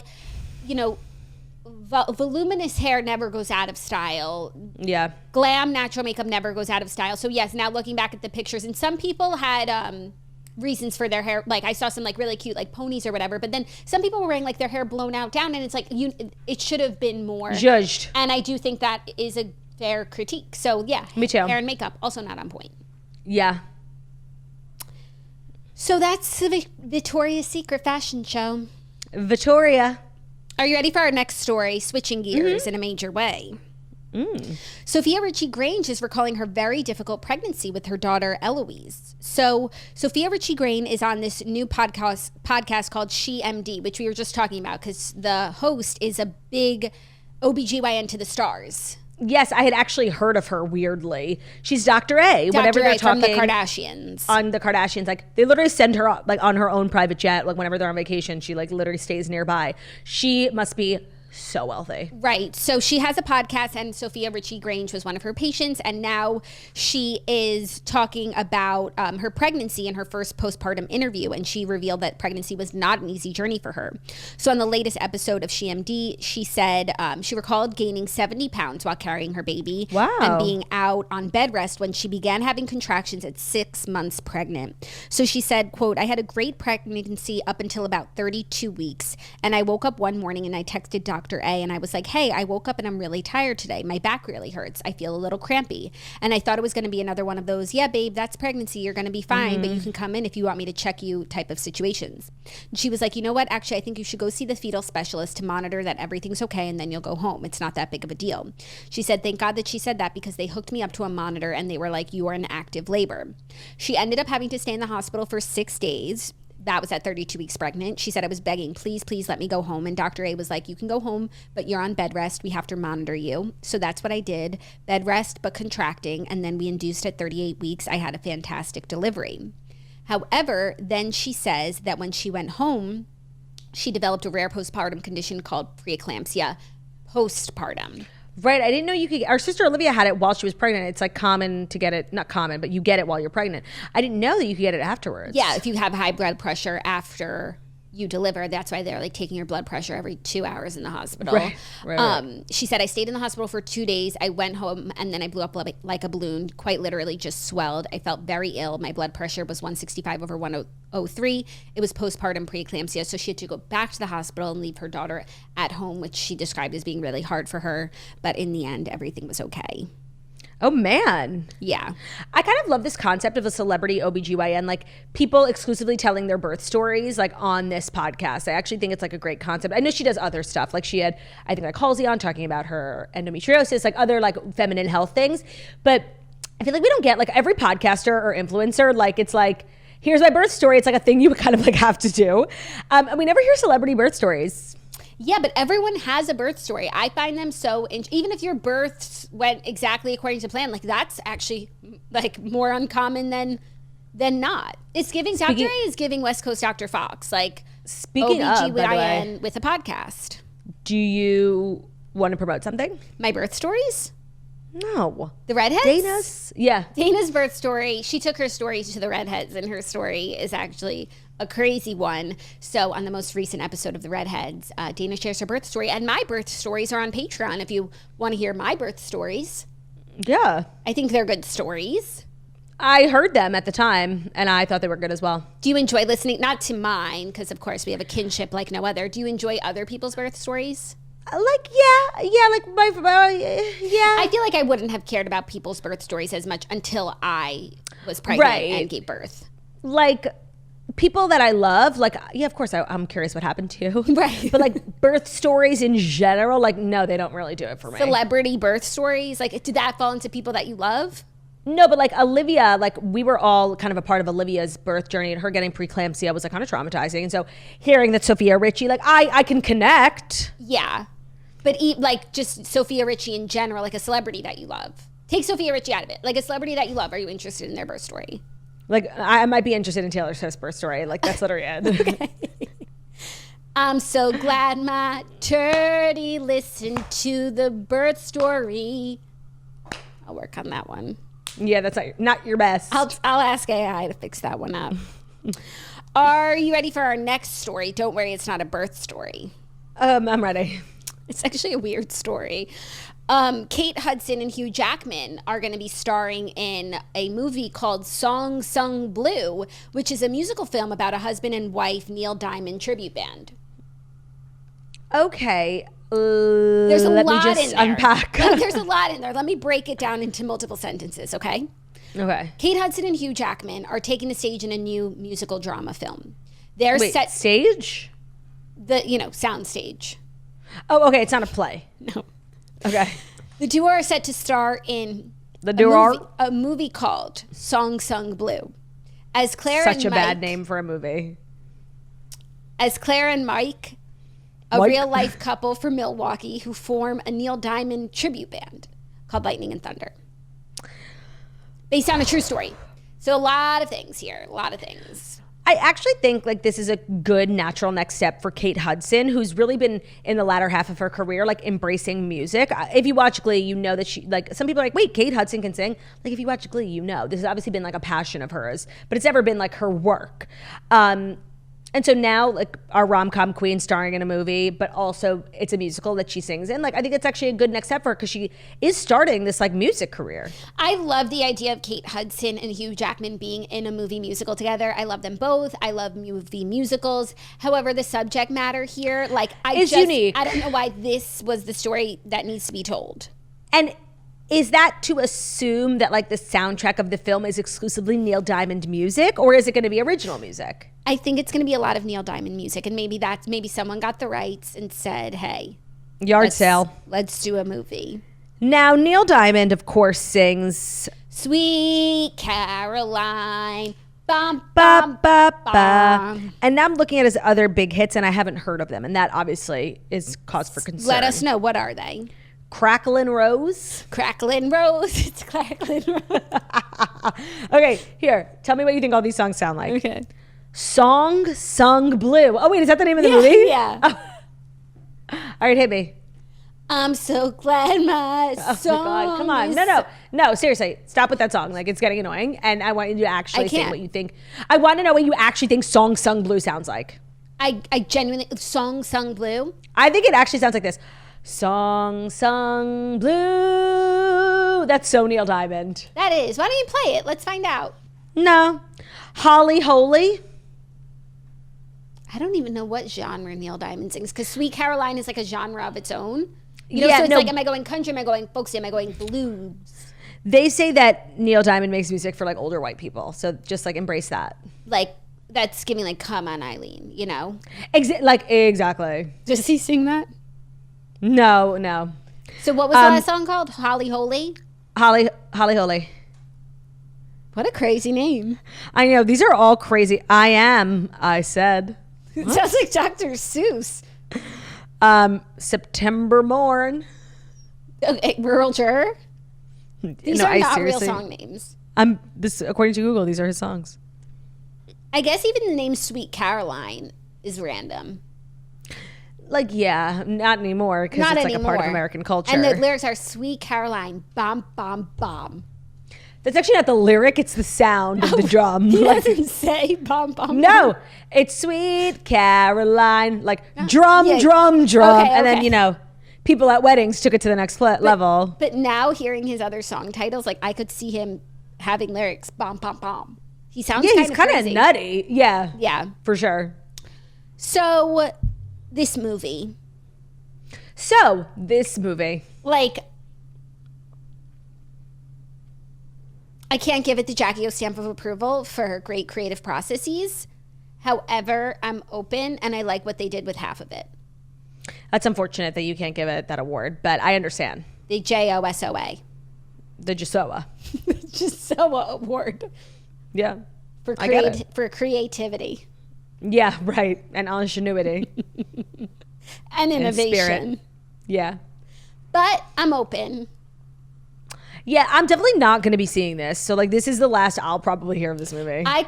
voluminous hair never goes out of style. Yeah. Glam, natural makeup never goes out of style. So yes, now looking back at the pictures, and some people had reasons for their hair. Like I saw some like really cute like ponies or whatever, but then some people were wearing like their hair blown out down, and it's like it should have been more judged. And I do think that is a fair critique. So yeah, me too. Hair and makeup also not on point. Yeah. So that's the Victoria's Secret fashion show. Vittoria. Are you ready for our next story? Switching gears in a major way. Sofia Richie Grainge is recalling her very difficult pregnancy with her daughter, Eloise. So Sofia Richie Grainge is on this new podcast called She MD, which we were just talking about because the host is a big OBGYN to the stars. Yes, I had actually heard of her weirdly. She's Dr. A. Whenever they're talking from the Kardashians. On the Kardashians, like they literally send her like on her own private jet. Like whenever they're on vacation, she like literally stays nearby. She must be so wealthy. Right. So she has a podcast, and Sofia Richie Grainge was one of her patients, and now she is talking about her pregnancy in her first postpartum interview, and she revealed that pregnancy was not an easy journey for her. So on the latest episode of SheMD, she said she recalled gaining 70 pounds while carrying her baby. Wow. And being out on bed rest when she began having contractions at 6 months pregnant. So she said, quote, "I had a great pregnancy up until about 32 weeks, and I woke up one morning and I texted Dr. A and I was like, hey, I woke up and I'm really tired today. My back really hurts. I feel a little crampy. And I thought it was going to be another one of those, yeah, babe, that's pregnancy. You're going to be fine, but you can come in if you want me to check you type of situations." And she was like, you know what? Actually, I think you should go see the fetal specialist to monitor that everything's okay, and then you'll go home. It's not that big of a deal. She said, thank God that she said that, because they hooked me up to a monitor and they were like, you are in active labor. She ended up having to stay in the hospital for 6 days. That was at 32 weeks pregnant. She said, I was begging, please, please let me go home. And Dr. A was like, you can go home, but you're on bed rest. We have to monitor you. So that's what I did. Bed rest, but contracting. And then we induced at 38 weeks. I had a fantastic delivery. However, then she says that when she went home, she developed a rare postpartum condition called preeclampsia postpartum. Right. I didn't know you could. Our sister Olivia had it while she was pregnant. It's like common to get it. Not common, but you get it while you're pregnant. I didn't know that you could get it afterwards. Yeah. If you have high blood pressure after you deliver, that's why they're like taking your blood pressure every 2 hours in the hospital. Right. She said, I stayed in the hospital for 2 days. I went home and then I blew up like a balloon, quite literally just swelled. I felt very ill. My blood pressure was 165 over 103. It was postpartum preeclampsia. So she had to go back to the hospital and leave her daughter at home, which she described as being really hard for her. But in the end, everything was okay. Oh, man. Yeah. I kind of love this concept of a celebrity OBGYN, like people exclusively telling their birth stories like on this podcast. I actually think it's like a great concept. I know she does other stuff. Like she had, I think like Halsey on talking about her endometriosis, like other like feminine health things. But I feel like we don't get like every podcaster or influencer, like it's like, here's my birth story. It's like a thing you kind of like have to do. And we never hear celebrity birth stories. Yeah, but everyone has a birth story. I find them so, even if your births went exactly according to plan, like that's actually like more uncommon than not. It's giving, Dr. A is giving West Coast Dr. Fox, like speaking OBGYN with a podcast. Do you want to promote something? My birth stories? No. The redheads? Dana's birth story. She took her story to the redheads, and her story is actually a crazy one. So on the most recent episode of the redheads, Dana shares her birth story, and my birth stories are on Patreon if you want to hear my birth stories. Yeah. I think they're good stories. I heard them at the time, and I thought they were good as well. Do you enjoy listening? Not to mine, because of course we have a kinship like no other. Do you enjoy other people's birth stories? Like, yeah. I feel like I wouldn't have cared about people's birth stories as much until I was pregnant and gave birth. Like, people that I love, like, yeah, of course, I'm curious what happened to you. Right. But, like, birth stories in general, like, no, they don't really do it for me. Celebrity birth stories, like, did that fall into people that you love? No, but, like, Olivia, like, we were all kind of a part of Olivia's birth journey, and her getting preeclampsia was, like, kind of traumatizing. And so hearing that Sofia Richie, like, I can connect. Yeah. But, like, just Sofia Richie in general, like a celebrity that you love. Take Sofia Richie out of it. Like, a celebrity that you love, are you interested in their birth story? Like, I might be interested in Taylor Swift's birth story. Like, that's literally it. Okay. I'm so glad my turdy listened to the birth story. I'll work on that one. Yeah, that's not your best. I'll ask AI to fix that one up. Are you ready for our next story? Don't worry, it's not a birth story. I'm ready. It's actually a weird story. Kate Hudson and Hugh Jackman are going to be starring in a movie called Song Sung Blue, which is a musical film about a husband and wife Neil Diamond tribute band. Okay. There's a lot in there. Unpack. There's a lot in there. Let me break it down into multiple sentences, okay? Okay. Kate Hudson and Hugh Jackman are taking the stage in a new musical drama film. Stage? Sound stage. Oh, okay. It's not a play. No. Okay. The duo are set to star in a movie called Song Sung Blue. As Claire Such a bad name for a movie. As Claire and Mike, a real-life couple from Milwaukee who form a Neil Diamond tribute band called Lightning and Thunder. Based on a true story. So a lot of things here. A lot of things. I actually think like this is a good natural next step for Kate Hudson, who's really been in the latter half of her career like embracing music. If you watch Glee, you know that she, like, some people are like, wait, Kate Hudson can sing? Like, if you watch Glee, you know this has obviously been like a passion of hers, but it's never been like her work. And so now, like, our rom-com queen starring in a movie, but also it's a musical that she sings in. Like, I think it's actually a good next step for her because she is starting this, like, music career. I love the idea of Kate Hudson and Hugh Jackman being in a movie musical together. I love them both. I love movie musicals. However, the subject matter here, like, it's unique. I don't know why this was the story that needs to be told. And is that to assume that, like, the soundtrack of the film is exclusively Neil Diamond music, or is it going to be original music? I think it's going to be a lot of Neil Diamond music, and maybe someone got the rights and said, hey, sale. Let's do a movie. Now, Neil Diamond, of course, sings Sweet Caroline, bum, ba, ba, ba. bum. And now I'm looking at his other big hits, and I haven't heard of them, and that obviously is cause for concern. Let us know. What are they? Cracklin' Rose. Cracklin' Rose. It's Cracklin' Rose. Okay, here. Tell me what you think all these songs sound like. Okay. Song Sung Blue. Oh, wait, is that the name of the movie? Yeah. Oh. All right, hit me. I'm so glad my song. Oh my God, come on. No, seriously. Stop with that song. Like, it's getting annoying. And I want you to actually say what you think. I want to know what you actually think Song Sung Blue sounds like. I genuinely, Song Sung Blue? I think it actually sounds like this. Song Sung Blue. That's so Neil Diamond. That is. Why don't you play it? Let's find out. No. Holly Holy. I don't even know what genre Neil Diamond sings, because Sweet Caroline is like a genre of its own. You know, so it's like, am I going country? Am I going folksy? Am I going blues? They say that Neil Diamond makes music for like older white people. So just like embrace that. Like, that's giving like, come on, Eileen, you know? Exactly. Does he sing that? No. So what was the last song called? Holly Holy? Holly Holy. What a crazy name. I know. These are all crazy. I said. It sounds like Dr. Seuss. September Morn. Okay, Rural Juror? These are not real song names. According to Google, these are his songs. I guess even the name Sweet Caroline is random. Like, yeah, not anymore, because it's like a part of American culture. And the lyrics are Sweet Caroline, bomb, bomb, bomb. That's actually not the lyric, it's the sound of the drum. He doesn't say bomb, bomb, no, bomb. It's Sweet Caroline, like drum. Okay. And then, you know, people at weddings took it to the next level. But now hearing his other song titles, like, I could see him having lyrics, bomb, bomb, bomb. He sounds he's kind of nutty. Yeah, for sure. So this movie. Like, I can't give it the Jackie O stamp of approval for her great creative processes. However, I'm open and I like what they did with half of it. That's unfortunate that you can't give it that award, but I understand. The JOSOA. The JSOA. JSOA award. Yeah. For creativity. Yeah, right. And ingenuity. And innovation. And spirit. Yeah. But I'm open. Yeah, I'm definitely not going to be seeing this. So, like, this is the last I'll probably hear of this movie. I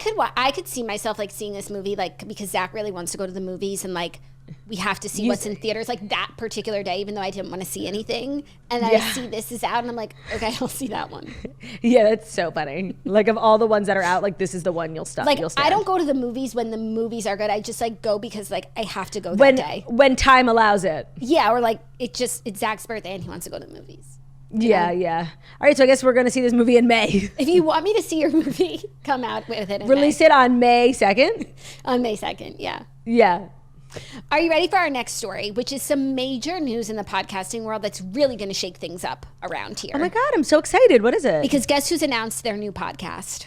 could see myself, like, seeing this movie, like, because Zach really wants to go to the movies and, like, we have to see what's in theaters, like, that particular day, even though I didn't want to see anything. And then I see this is out, and I'm like, okay, I'll see that one. Yeah, that's so funny. Like, of all the ones that are out, like, this is the one you'll stop. Like, I don't go to the movies when the movies are good. I just, like, go because, like, I have to go that day. When time allows it. Yeah, or, like, it's Zach's birthday, and he wants to go to the movies. Yeah. All right, so I guess we're going to see this movie in May. If you want me to see your movie, come out with it in Release it on May 2nd? On May 2nd, yeah. Yeah. Are you ready for our next story, which is some major news in the podcasting world that's really going to shake things up around here? Oh my God, I'm so excited. What is it? Because guess who's announced their new podcast?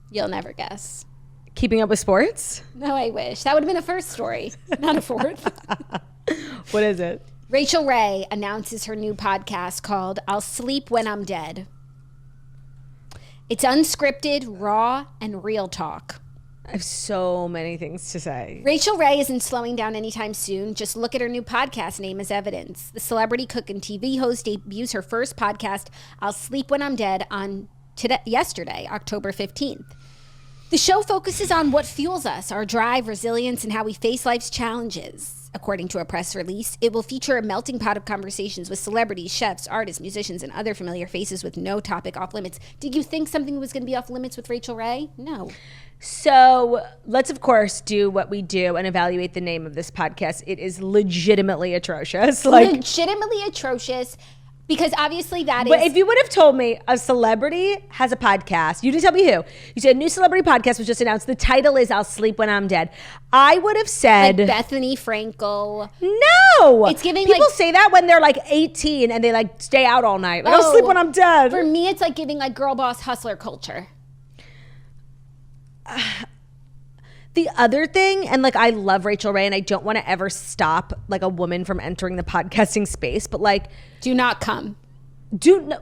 You'll never guess. Keeping Up with Sports? No, I wish. That would have been a first story, not a fourth. What is it? Rachael Ray announces her new podcast called I'll Sleep When I'm Dead. It's unscripted, raw, and real talk. I have so many things to say. Rachael Ray isn't slowing down anytime soon. Just look at her new podcast name as evidence. The celebrity cook and TV host debuts her first podcast, I'll Sleep When I'm Dead, on yesterday, October 15th. The show focuses on what fuels us, our drive, resilience, and how we face life's challenges. According to a press release, it will feature a melting pot of conversations with celebrities, chefs, artists, musicians, and other familiar faces with no topic off limits. Did you think something was going to be off limits with Rachael Ray? No. So let's, of course, do what we do and evaluate the name of this podcast. It is legitimately atrocious. Legitimately atrocious. Because obviously that But if you would have told me a celebrity has a podcast, you didn't tell me who. You said a new celebrity podcast was just announced. The title is I'll Sleep When I'm Dead. I would have said... Like Bethany Frankel. No! It's giving People say that when they're like 18 and they like stay out all night. Like, I'll sleep when I'm dead. For me, it's like giving like girl boss hustler culture. The other thing, and like I love Rachael Ray and I don't want to ever stop like a woman from entering the podcasting space, but like... Do not come. Do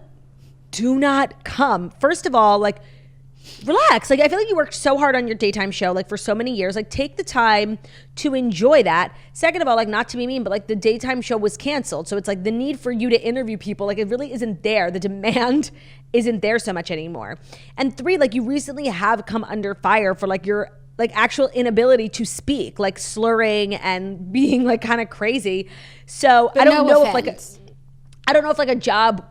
not come. First of all, like, relax. Like, I feel like you worked so hard on your daytime show, like, for so many years. Like, take the time to enjoy that. Second of all, like, not to be mean, but like the daytime show was canceled. So it's like the need for you to interview people, like, it really isn't there. The demand isn't there so much anymore. And three, like, you recently have come under fire for like your like actual inability to speak, like slurring and being like kind of crazy. So I don't know if like a job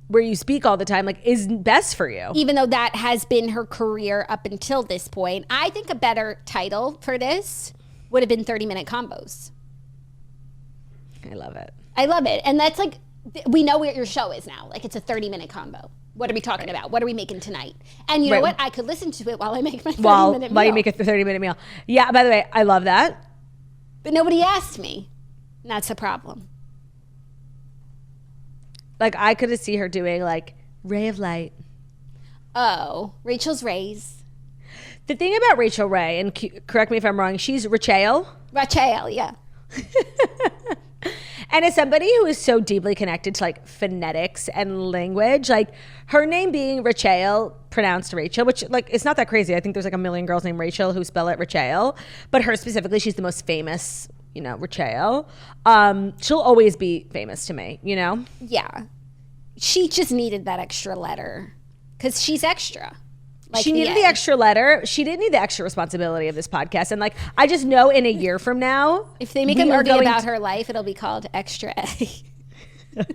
where you speak all the time like is best for you. Even though that has been her career up until this point. I think a better title for this would have been 30-minute combos. I love it. And that's like, we know what your show is now. Like it's a 30-minute combo. What are we talking about? What are we making tonight? And you know what? I could listen to it while I make my 30-minute meal. While you make a 30-minute meal. Yeah, by the way, I love that. But nobody asked me. And that's the problem. Like, I could see her doing, like, Ray of Light. Oh, Rachel's Rays. The thing about Rachael Ray, and correct me if I'm wrong, she's Rachael? Rachael, yeah. And as somebody who is so deeply connected to, like, phonetics and language, like, her name being Rachael, pronounced Rachel, which, like, it's not that crazy. I think there's, like, a million girls named Rachel who spell it Rachael. But her specifically, she's the most famous, you know, Rachael. She'll always be famous to me, you know? Yeah. She just needed that extra letter because she's extra. Like she needed the extra letter. She didn't need the extra responsibility of this podcast. And like, I just know in a year from now, if they make a movie about her life, it'll be called Extra A.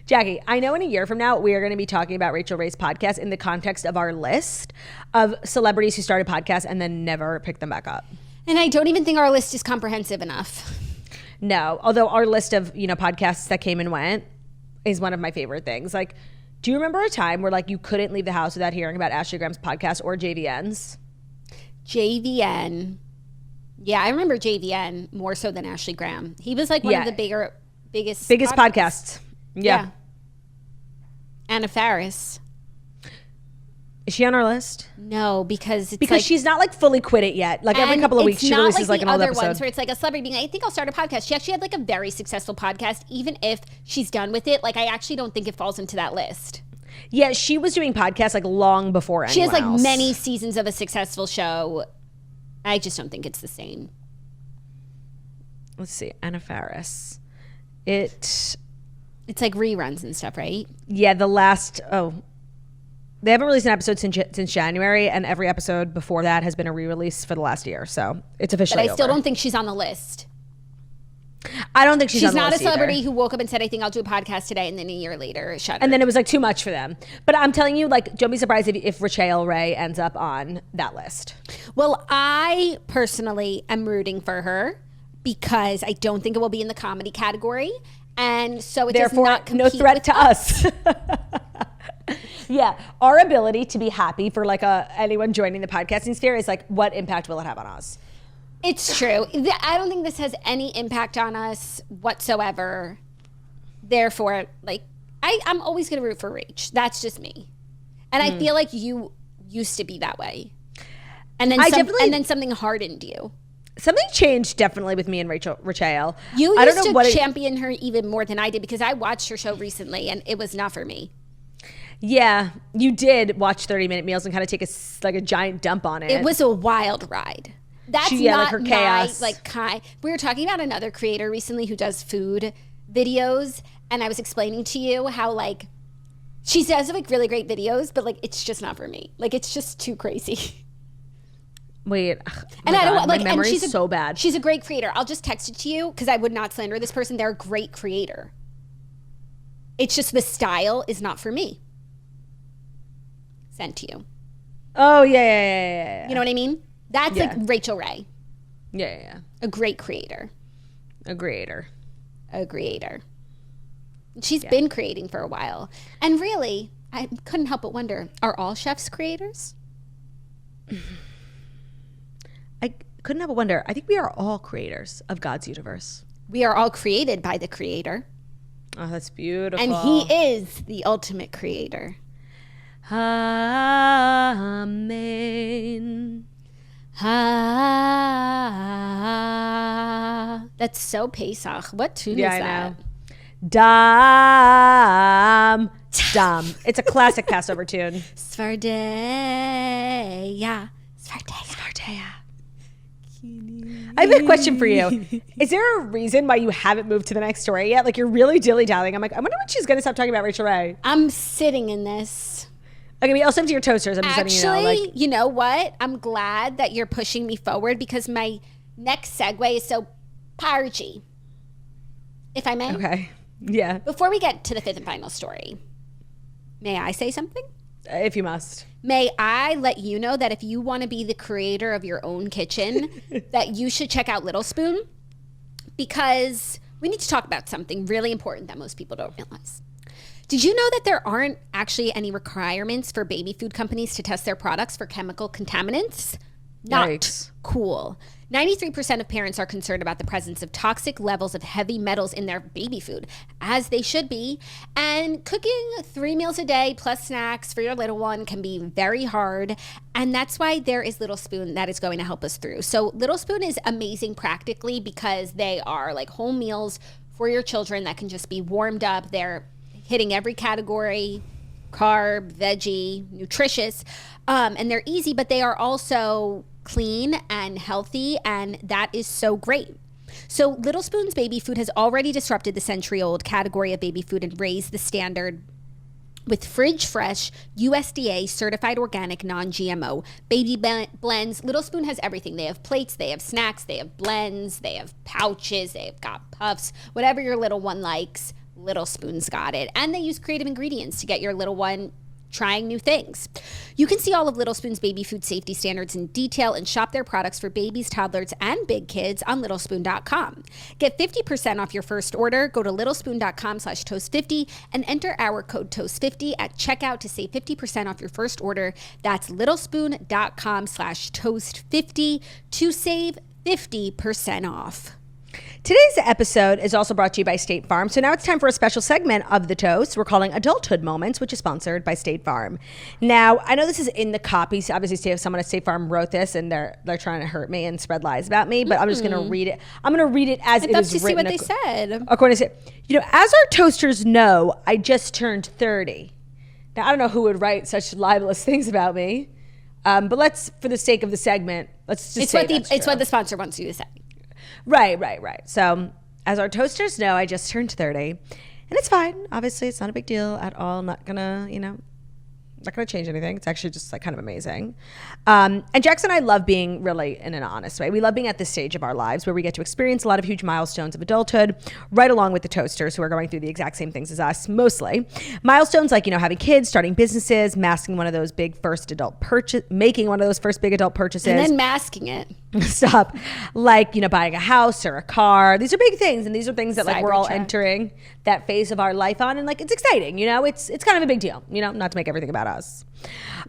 Jackie, I know in a year from now, we are going to be talking about Rachael Ray's podcast in the context of our list of celebrities who started podcasts and then never picked them back up. And I don't even think our list is comprehensive enough. No, although our list of, you know, podcasts that came and went is one of my favorite things. Like, do you remember a time where like you couldn't leave the house without hearing about Ashley Graham's podcast or JVN's? JVN. Yeah, I remember JVN more so than Ashley Graham. He was like one of the biggest podcasts. Yeah. Anna Faris. Is she on our list? No, because she's not like fully quit it yet. Like every couple of weeks she releases like an old episode. It's not like the other ones where it's like a celebrity being like, I think I'll start a podcast. She actually had like a very successful podcast. Even if she's done with it, like I actually don't think it falls into that list. Yeah, she was doing podcasts like long before anyone She has like else. many seasons of a successful show. I just don't think it's the same. Let's see, Anna Faris. It's like reruns and stuff, right? Yeah, they haven't released an episode since January, and every episode before that has been a re-release for the last year. So it's officially But I still don't think she's on the list. I don't think she's on the list not a celebrity who woke up and said, I think I'll do a podcast today, and then a year later shut And then it was like too much for them. But I'm telling you, like, don't be surprised if Rachael Ray ends up on that list. Well, I personally am rooting for her because I don't think it will be in the comedy category. And so it does not compete no threat to us. Yeah, our ability to be happy for like anyone joining the podcasting sphere is like, what impact will it have on us? It's true. I don't think this has any impact on us whatsoever. Therefore, like, I'm always going to root for Rach. That's just me. And I feel like you used to be that way. And then something hardened you. Something changed definitely with me and Rachael. You used to champion her even more than I did because I watched her show recently and it was not for me. Yeah, you did watch 30-minute meals and kind of take a giant dump on it. It was a wild ride. That's not her chaos. We were talking about another creator recently who does food videos, and I was explaining to you how like she does like really great videos, but like it's just not for me. Like it's just too crazy. Wait, and I don't like. My memory's so bad. She's a great creator. I'll just text it to you because I would not slander this person. They're a great creator. It's just the style is not for me. Sent to you. Oh yeah. You know what I mean? That's like Rachael Ray. Yeah. A great creator. A creator. She's been creating for a while, and really, I couldn't help but wonder: are all chefs creators? I couldn't help but wonder. I think we are all creators of God's universe. We are all created by the Creator. Oh, that's beautiful. And He is the ultimate creator. Amen. That's so Pesach. What tune is that? I know. Dam. It's a classic Passover tune. Svardeya. I have a question for you. Is there a reason why you haven't moved to the next story yet? Like, you're really dilly-dallying. I'm like, I wonder when she's going to stop talking about Rachael Ray. I'm sitting in this. Okay, I'll send to your toasters. I'm just letting you know. Actually, you know what? I'm glad that you're pushing me forward because my next segue is so pargy. If I may. Okay. Yeah. Before we get to the fifth and final story, may I say something? If you must. May I let you know that if you want to be the creator of your own kitchen, that you should check out Little Spoon, because we need to talk about something really important that most people don't realize. Did you know that there aren't actually any requirements for baby food companies to test their products for chemical contaminants? Not Yikes. Cool. 93% of parents are concerned about the presence of toxic levels of heavy metals in their baby food, as they should be. And cooking 3 meals a day plus snacks for your little one can be very hard. And that's why there is Little Spoon that is going to help us through. So Little Spoon is amazing practically because they are like whole meals for your children that can just be warmed up. They're hitting every category: carb, veggie, nutritious. And they're easy, but they are also clean and healthy, and that is so great. So Little Spoon's baby food has already disrupted the century-old category of baby food and raised the standard with fridge fresh, USDA certified organic, non-GMO baby blends. Little Spoon has everything. They have plates, they have snacks, they have blends, they have pouches, they've got puffs, whatever your little one likes, Little Spoon's got it. And they use creative ingredients to get your little one trying new things. You can see all of Little Spoon's baby food safety standards in detail and shop their products for babies, toddlers, and big kids on littlespoon.com. Get 50% off your first order. Go to littlespoon.com/toast50 and enter our code toast50 at checkout to save 50% off your first order. That's littlespoon.com/toast50 to save 50% off. Today's episode is also brought to you by State Farm. So now it's time for a special segment of The Toast we're calling Adulthood Moments, which is sponsored by State Farm. Now, I know this is in the copy. So obviously, someone at State Farm wrote this, and they're trying to hurt me and spread lies about me, but I'm just going to read it. I'm going to read it as it is written. I'd love to see what they said. According to, as our toasters know, I just turned 30. Now, I don't know who would write such libelous things about me, but let's, for the sake of the segment, let's just say it's what the sponsor wants you to say. Right. So, as our toasters know, I just turned 30, and it's fine. Obviously, it's not a big deal at all. I'm not gonna, not gonna change anything. It's actually just like kind of amazing. And Jackson and I love being really in an honest way. We love being at this stage of our lives where we get to experience a lot of huge milestones of adulthood, right along with the toasters who are going through the exact same things as us, mostly. Milestones like, having kids, starting businesses, making one of those first big adult purchases. And then masking it. Stop. Like, buying a house or a car. These are big things, and these are things that we're all entering that phase of our life on, and it's exciting, it's kind of a big deal, not to make everything about us.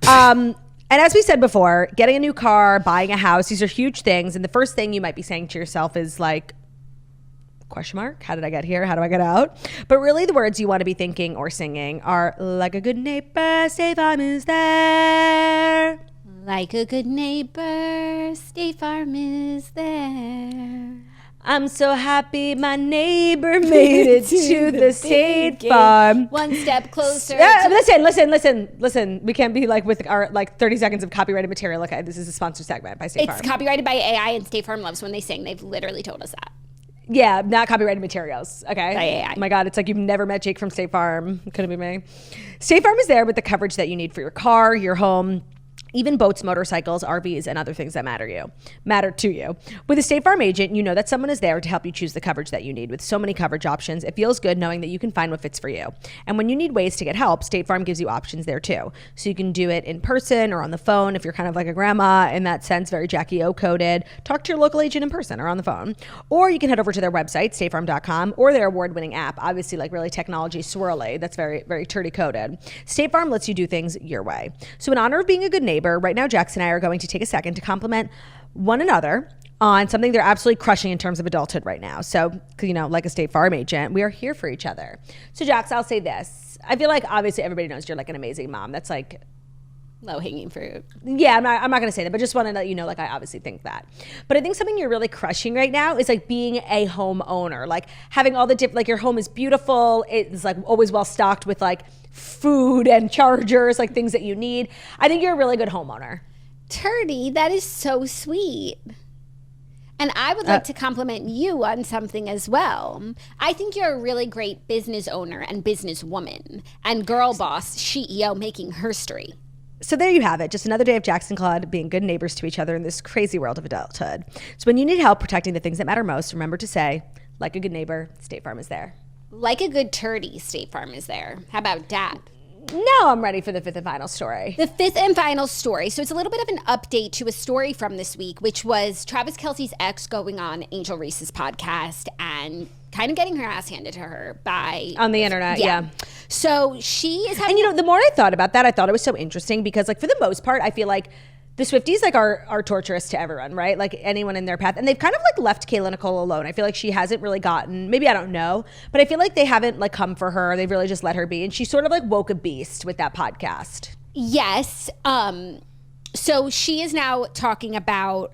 And as we said before, getting a new car, buying a house, these are huge things, and the first thing you might be saying to yourself is like, question mark, how did I get here? How do I get out? But really the words you want to be thinking or singing are like a good neighbor, State Farm is there. Like a good neighbor, State Farm is there. I'm so happy my neighbor made it to the State Farm. One step closer. Listen. We can't be with our 30 seconds of copyrighted material. Okay, this is a sponsored segment by State Farm. It's copyrighted by AI, and State Farm loves when they sing. They've literally told us that. Yeah, not copyrighted materials. Okay. By AI. Oh my God, it's like you've never met Jake from State Farm. Couldn't be me. State Farm is there with the coverage that you need for your car, your home, even boats, motorcycles, RVs, and other things that matter to you. With a State Farm agent, you know that someone is there to help you choose the coverage that you need. With so many coverage options, it feels good knowing that you can find what fits for you. And when you need ways to get help, State Farm gives you options there too. So you can do it in person or on the phone if you're kind of like a grandma in that sense, very Jackie O coded. Talk to your local agent in person or on the phone. Or you can head over to their website, statefarm.com, or their award-winning app, obviously like really technology swirly. That's very, very turdy coded. State Farm lets you do things your way. So in honor of being a good neighbor, right now, Jax and I are going to take a second to compliment one another on something they're absolutely crushing in terms of adulthood right now. So, you know, like a State Farm agent, we are here for each other. So, Jax, I'll say this. I feel like obviously everybody knows you're like an amazing mom. That's like low-hanging fruit. Yeah, I'm not going to say that, but just want to let you know, like, I obviously think that. But I think something you're really crushing right now is like being a homeowner, like having all the different, like your home is beautiful. It's like always well stocked with like food and chargers, like things that you need. I think you're a really good homeowner. Turdy, that is so sweet. And I would like to compliment you on something as well. I think you're a really great business owner and businesswoman and girl boss, CEO making herstory. So there you have it. Just another day of Jax and Claude being good neighbors to each other in this crazy world of adulthood. So when you need help protecting the things that matter most, remember to say, like a good neighbor, State Farm is there. Like a good turdy, State Farm is there. How about that? Now I'm ready for the fifth and final story. The fifth and final story. So it's a little bit of an update to a story from this week, which was Travis Kelce's ex going on Angel Reese's podcast and kind of getting her ass handed to her by... On the internet, yeah. So she is having... And you know, the more I thought about that, I thought it was so interesting because like for the most part, I feel like the Swifties like are torturous to everyone, right? Like anyone in their path. And they've kind of like left Kayla Nicole alone. I feel like she hasn't really gotten, maybe I don't know, but I feel like they haven't like come for her. They've really just let her be. And she sort of like woke a beast with that podcast. Yes. So she is now talking about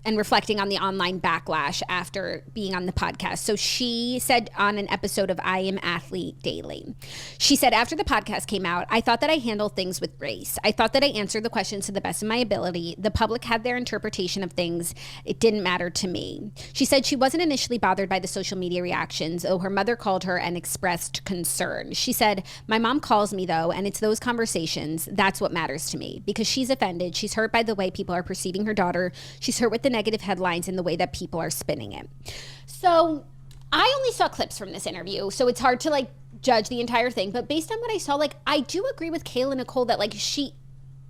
and reflecting on the online backlash after being on the podcast. So she said on an episode of I Am Athlete Daily, she said, after the podcast came out, I thought that I handled things with grace. I thought that I answered the questions to the best of my ability. The public had their interpretation of things. It didn't matter to me. She said she wasn't initially bothered by the social media reactions, though her mother called her and expressed concern. She said, my mom calls me though, and it's those conversations. That's what matters to me because she's offended. She's hurt by the way people are perceiving her daughter. She's hurt with the negative headlines and the way that people are spinning it. So I only saw clips from this interview, so it's hard to like judge the entire thing. But based on what I saw, like I do agree with Kayla Nicole that like she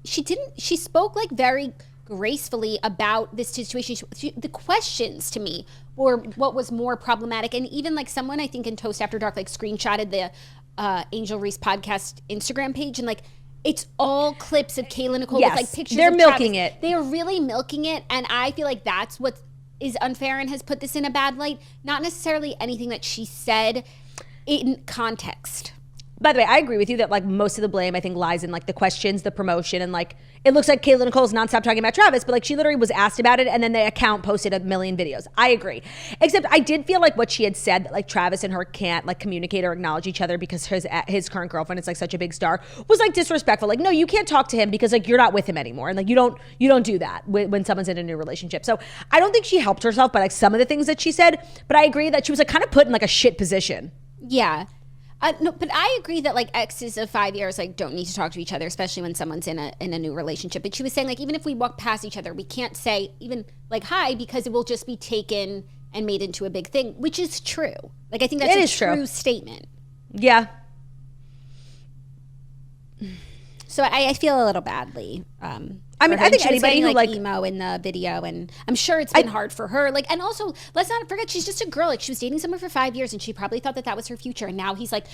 spoke like very gracefully about this situation. The questions to me were what was more problematic, and even like someone I think in Toast After Dark like screenshotted the Angel Reese podcast Instagram page and like. It's all clips of Kayla Nicole with like pictures they're of milking Travis. it. They are really milking it, and I feel like that's what is unfair and has put this in a bad light. Not necessarily anything that she said in context. By the way, I agree with you that like most of the blame I think lies in like the questions, the promotion, and like it looks like Kayla Nicole's nonstop talking about Travis, but like she literally was asked about it and then the account posted a million videos. I agree. Except I did feel like what she had said that like Travis and her can't like communicate or acknowledge each other because his current girlfriend is like such a big star was like disrespectful. Like, no, you can't talk to him because like you're not with him anymore. And like you don't do that when someone's in a new relationship. So I don't think she helped herself by like some of the things that she said, but I agree that she was like kind of put in like a shit position. Yeah. No, but I agree that like exes of 5 years like don't need to talk to each other, especially when someone's in a new relationship. But she was saying like even if we walk past each other, we can't say even like hi because it will just be taken and made into a big thing, which is true. Like I think that's a true statement. Yeah. So I feel a little badly. I mean, I think anybody who like emo in the video, and I'm sure it's been hard for her. Like, and also let's not forget she's just a girl. Like she was dating someone for 5 years, and she probably thought that was her future. And now he's like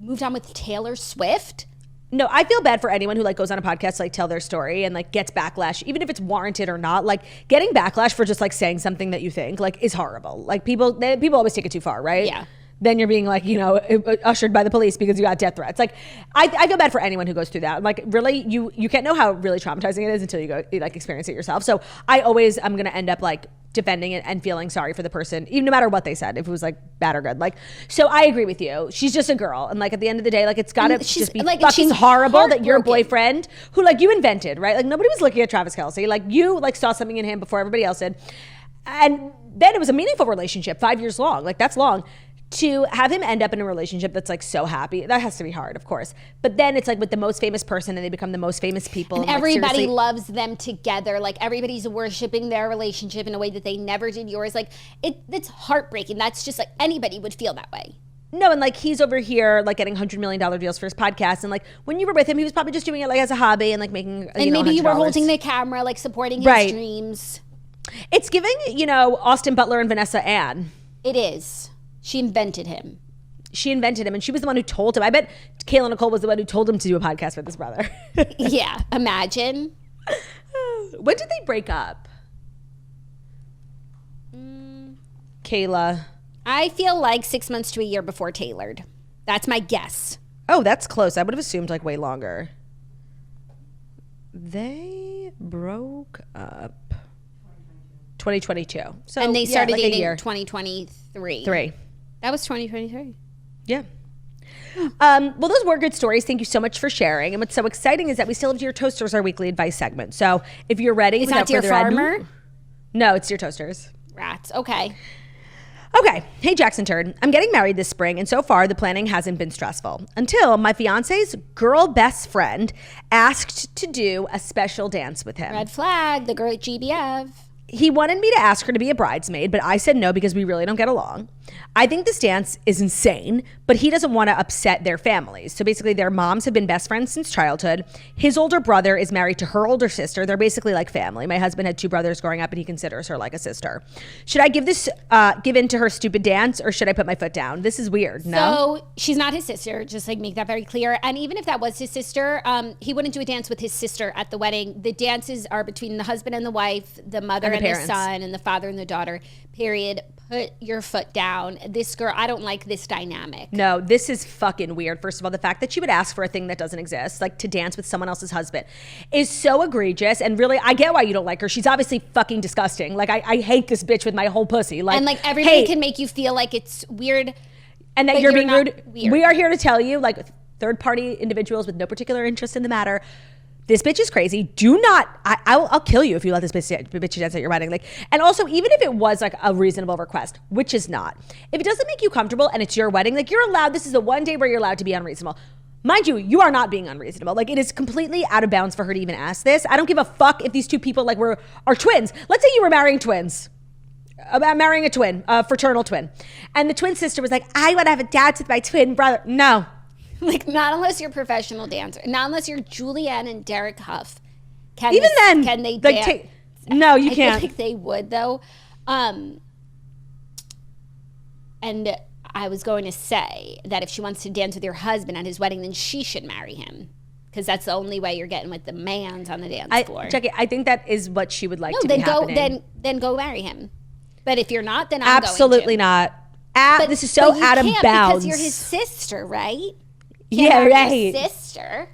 moved on with Taylor Swift. No, I feel bad for anyone who like goes on a podcast to like tell their story and like gets backlash, even if it's warranted or not. Like getting backlash for just like saying something that you think like is horrible. Like people always take it too far, right? Yeah. Then you're being like, you know, ushered by the police because you got death threats. Like, I feel bad for anyone who goes through that. Like, really, you can't know how really traumatizing it is until you go like experience it yourself. So I'm going to end up like defending it and feeling sorry for the person, even no matter what they said, if it was like bad or good. Like, so I agree with you. She's just a girl, and like at the end of the day, like it's gotta just be like, fucking horrible that your boyfriend, who like you invented, right? Like nobody was looking at Travis Kelce. Like you like saw something in him before everybody else did, and then it was a meaningful relationship, 5 years long. Like that's long. to have him end up in a relationship that's like so happy, that has to be hard, of course. But then it's like with the most famous person and they become the most famous people. And everybody loves them together. Like everybody's worshiping their relationship in a way that they never did yours. Like it's heartbreaking. That's just like anybody would feel that way. No, and like he's over here like getting $100 million deals for his podcast. And like when you were with him, he was probably just doing it like as a hobby and like making, and maybe you were holding the camera, like supporting his dreams. It's giving, Austin Butler and Vanessa Ann. It is. She invented him. And she was the one who told him. I bet Kayla Nicole was the one who told him to do a podcast with his brother. Yeah, imagine. When did they break up? Kayla. I feel like 6 months to a year before Tailored. That's my guess. Oh, that's close. I would have assumed like way longer. They broke up 2022. So and they started like dating 2023. That was 2023. Yeah. Well, those were good stories. Thank you so much for sharing. And what's so exciting is that we still have Dear Toasters, our weekly advice segment. So if you're ready, it's not Dear Farmer. No, it's Dear Toasters. Rats. Okay. Hey, Jackson Turd. I'm getting married this spring, and so far the planning hasn't been stressful until my fiance's girl best friend asked to do a special dance with him. Red flag. The girl at GBF. He wanted me to ask her to be a bridesmaid, but I said no because we really don't get along. I think this dance is insane, but he doesn't want to upset their families. So basically their moms have been best friends since childhood. His older brother is married to her older sister. They're basically like family. My husband had two brothers growing up and he considers her like a sister. Should I give in to her stupid dance or should I put my foot down? This is weird, no? So she's not his sister, just like make that very clear. And even if that was his sister, he wouldn't do a dance with his sister at the wedding. The dances are between the husband and the wife, the mother and the son, and the father and the daughter, period. Put your foot down. This girl, I don't like this dynamic. No, this is fucking weird. First of all, the fact that she would ask for a thing that doesn't exist, like to dance with someone else's husband, is so egregious. And really, I get why you don't like her. She's obviously fucking disgusting. Like, I hate this bitch with my whole pussy. Like, and like everybody can make you feel like it's weird. And that you're being rude. We are here to tell you, like third-party individuals with no particular interest in the matter, this bitch is crazy. Do not, I'll kill you if you let this bitch dance at your wedding. Like, and also, even if it was like a reasonable request, which is not, if it doesn't make you comfortable and it's your wedding, like you're allowed, this is the one day where you're allowed to be unreasonable. Mind you, you are not being unreasonable. Like it is completely out of bounds for her to even ask this. I don't give a fuck if these two people like are twins. Let's say you were marrying twins. About marrying a twin, a fraternal twin. And the twin sister was like, I want to have a dance with my twin brother. No. Like, not unless you're a professional dancer. Not unless you're Julianne and Derek Huff. Can they dance? No, you can't. I feel like they would, though. And I was going to say that if she wants to dance with your husband at his wedding, then she should marry him. Because that's the only way you're getting with the mans on the dance floor. Jackie, I think that is what she would like to be happening. Then go marry him. But if you're not, then I'm absolutely not. This is so out of bounds. Because you're his sister, right? Yeah, right. Sister.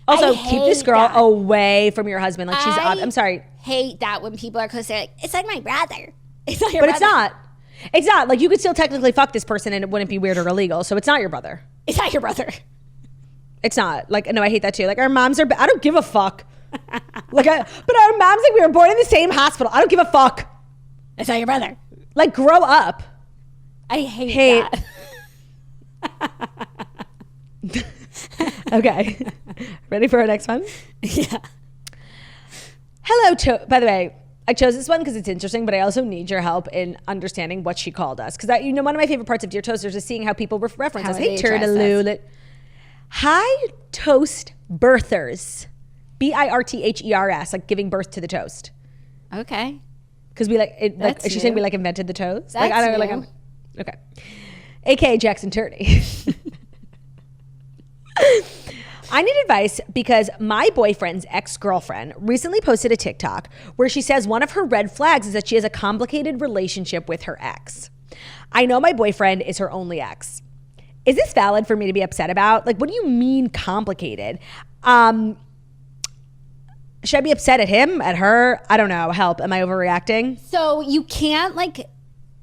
Also, keep this girl away from your husband. Like she's. I'm sorry. Hate that when people are close. They're like, it's like my brother. It's not your brother. But it's not. It's not. Like you could still technically fuck this person and it wouldn't be weird or illegal. So it's not your brother. It's not your brother. It's not. Like no, I hate that too. Like our moms are. I don't give a fuck. But our moms like we were born in the same hospital. I don't give a fuck. It's not your brother. Like grow up. I hate that. Okay. Ready for our next one? Yeah. Hello, by the way, I chose this one because it's interesting, but I also need your help in understanding what she called us. Because one of my favorite parts of Dear Toasters is seeing how people reference us. Hey, Turtaloo. Hi, Toast Birthers. BIRTHERS, like giving birth to the toast. Okay. Because we like it. Like, is she saying we like invented the toast? That's like I don't new. Like. Okay. AKA Jackson Turdy. I need advice because my boyfriend's ex-girlfriend recently posted a TikTok where she says one of her red flags is that she has a complicated relationship with her ex. I know my boyfriend is her only ex. Is this valid for me to be upset about? Like, what do you mean complicated? Should I be upset at him, at her? I don't know. Help. Am I overreacting? So you can't like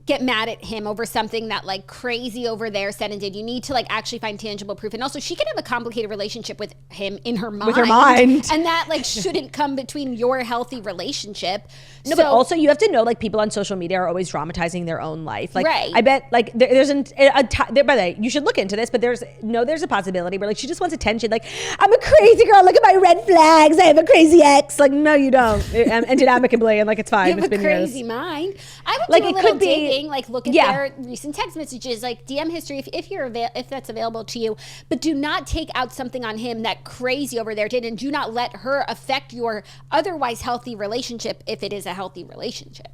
get mad at him over something that like crazy over there said and did. You need to like actually find tangible proof. And also she can have a complicated relationship with him in her mind. With her mind. And that like shouldn't come between your healthy relationship. No, but also you have to know like people on social media are always dramatizing their own life. Like right. I bet like there's by the way, you should look into this, but there's a possibility where like she just wants attention. Like, I'm a crazy girl. Look at my red flags. I have a crazy ex. Like, no, you don't. And did amicably, and like it's fine. You have a crazy mind. I would like, do a little digging, like look at their recent text messages, like DM history if that's available to you. But do not take out something on him that crazy over there did, and do not let her affect your otherwise healthy relationship if it is a healthy relationship.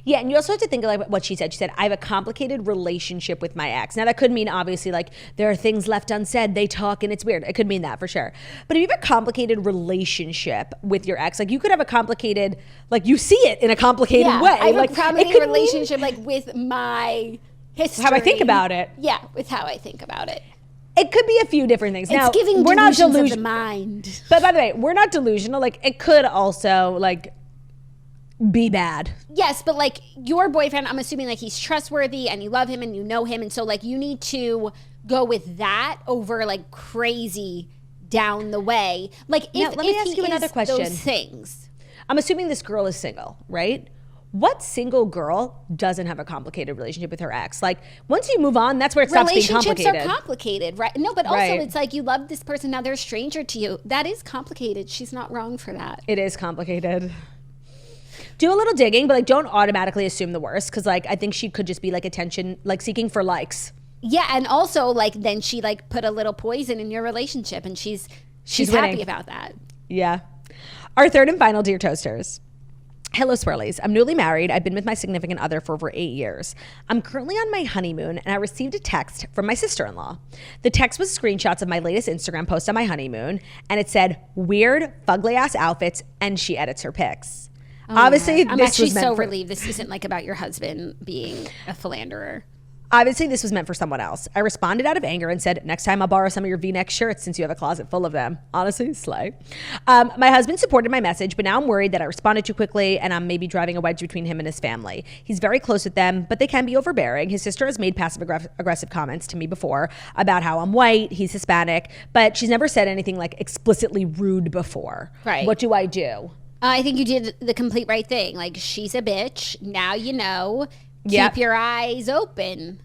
Yeah, and you also have to think of like what she said. She said, I have a complicated relationship with my ex. Now, that could mean, obviously, like, there are things left unsaid. They talk, and it's weird. It could mean that, for sure. But if you have a complicated relationship with your ex, like, you could have a complicated, like, you see it in a complicated way. I have like, a complicated relationship, like, with my history. How I think about it. Yeah, with how I think about it. It could be a few different things. It's giving we're not delusional of the mind. But by the way, we're not delusional. Like, it could also, like, be bad. Yes, but like your boyfriend, I'm assuming like he's trustworthy and you love him and you know him, and so like you need to go with that over like crazy down the way. Like if let me ask you another question. Those things. I'm assuming this girl is single, right? What single girl doesn't have a complicated relationship with her ex? Like, once you move on, that's where it stops being complicated. Relationships are complicated, right? No, but also it's like you love this person, now they're a stranger to you. That is complicated. She's not wrong for that. It is complicated. Do a little digging, but like don't automatically assume the worst, because like I think she could just be like attention, like seeking for likes. Yeah, and also like then she like put a little poison in your relationship, and she's happy about that. Yeah. Our third and final Dear Toasters. Hello, Swirlies. I'm newly married. I've been with my significant other for over 8 years. I'm currently on my honeymoon, and I received a text from my sister-in-law. The text was screenshots of my latest Instagram post on my honeymoon, and it said, weird, fugly-ass outfits, and she edits her pics. Oh, obviously, I'm actually so relieved this isn't like about your husband being a philanderer. Obviously, this was meant for someone else. I responded out of anger and said, next time I'll borrow some of your V-neck shirts since you have a closet full of them. Honestly, slay. My husband supported my message, but now I'm worried that I responded too quickly and I'm maybe driving a wedge between him and his family. He's very close with them, but they can be overbearing. His sister has made passive-aggressive comments to me before about how I'm white, he's Hispanic, but she's never said anything like explicitly rude before. Right. What do I do? I think you did the complete right thing. Like, she's a bitch. Now you know. Keep your eyes open.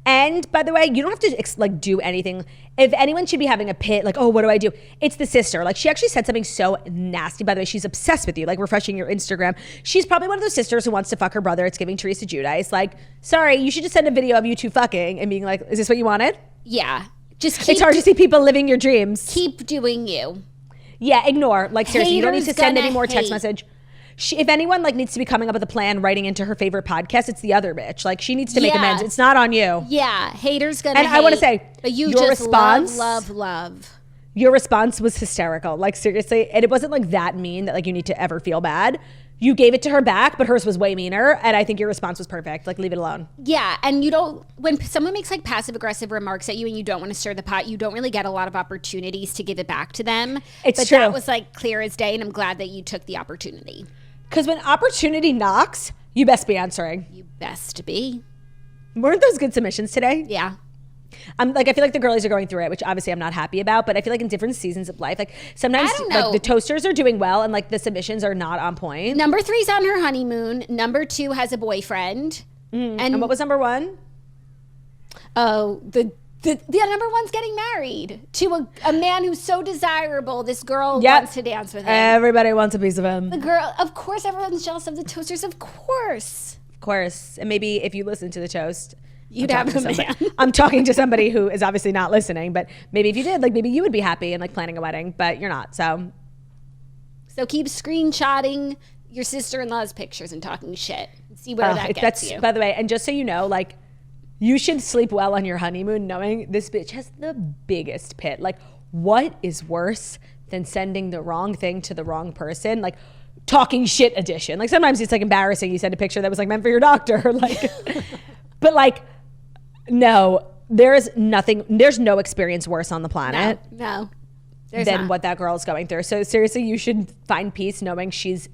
And by the way, you don't have to like do anything. If anyone should be having a pit, like, oh, what do I do? It's the sister. Like, she actually said something so nasty. By the way, she's obsessed with you, like refreshing your Instagram. She's probably one of those sisters who wants to fuck her brother. It's giving Teresa Giudice. Like, sorry, you should just send a video of you two fucking and being like, is this what you wanted? Yeah. Just it's hard to see people living your dreams. Keep doing you. Yeah, ignore. Like, seriously, you don't need to send any more text message. If anyone like needs to be coming up with a plan, writing into her favorite podcast, it's the other bitch. Like, she needs to make amends. It's not on you. Yeah, haters gonna hate. And I want to say, but you your just response, love. Your response was hysterical. Like, seriously, and it wasn't like that mean that like you need to ever feel bad. You gave it to her back, but hers was way meaner, and I think your response was perfect. Like, leave it alone. Yeah, and you don't, when someone makes like passive aggressive remarks at you and you don't want to stir the pot, you don't really get a lot of opportunities to give it back to them. But true. That was like clear as day, and I'm glad that you took the opportunity. Because when opportunity knocks, you best be answering. You best be. Weren't those good submissions today? Yeah. I feel like the girlies are going through it, which obviously I'm not happy about, but I feel like in different seasons of life, like sometimes like the toasters are doing well and like the submissions are not on point. Number 3's on her honeymoon. Number 2 has a boyfriend. And what was number 1? Oh, the number 1's getting married to a man who's so desirable. This girl wants to dance with him. Everybody wants a piece of him. The girl, of course, everyone's jealous of the toasters. Of course. And maybe if you listen to the toast, you'd have a man. I'm talking to somebody who is obviously not listening, but maybe if you did, like maybe you would be happy and like planning a wedding, but you're not. So keep screenshotting your sister-in-law's pictures and talking shit. See where that gets you. By the way, and just so you know, like, you should sleep well on your honeymoon knowing this bitch has the biggest pit. Like, what is worse than sending the wrong thing to the wrong person? Like, talking shit edition. Like, sometimes it's like embarrassing. You send a picture that was like meant for your doctor. Like, but like, no, there's no experience worse on the planet. No. Than what that girl is going through. So seriously, you should find peace knowing she's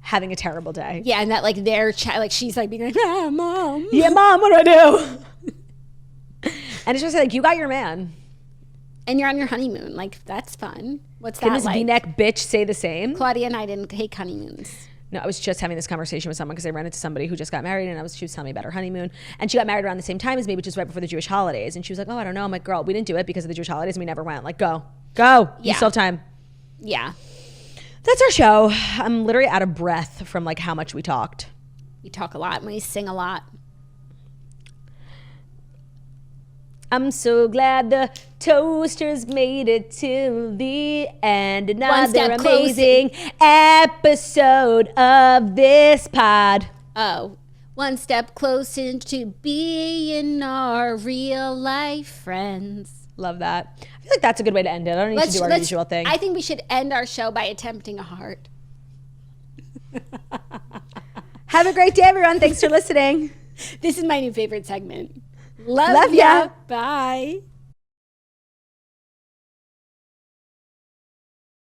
having a terrible day. Yeah, and that like like she's like being like, Mom. Yeah, Mom, what do I do? And it's just like, you got your man. And you're on your honeymoon. Like, that's fun. What's Can that this like? V-neck bitch say the same? Claudia and I didn't take honeymoons. No, I was just having this conversation with someone because I ran into somebody who just got married, and she was telling me about her honeymoon, and she got married around the same time as me, which is right before the Jewish holidays. And she was like, "Oh, I don't know." I'm like, "Girl, we didn't do it because of the Jewish holidays, and we never went. Like, go. You still have time." Yeah. That's our show. I'm literally out of breath from like how much we talked. We talk a lot and we sing a lot. I'm so glad the toasters made it to the end. Another amazing episode of this pod. Oh, one step closer to being our real life friends. Love that. I feel like that's a good way to end it. I don't need to do our usual thing. I think we should end our show by attempting a heart. Have a great day, everyone. Thanks for listening. This is my new favorite segment. Love ya. Bye.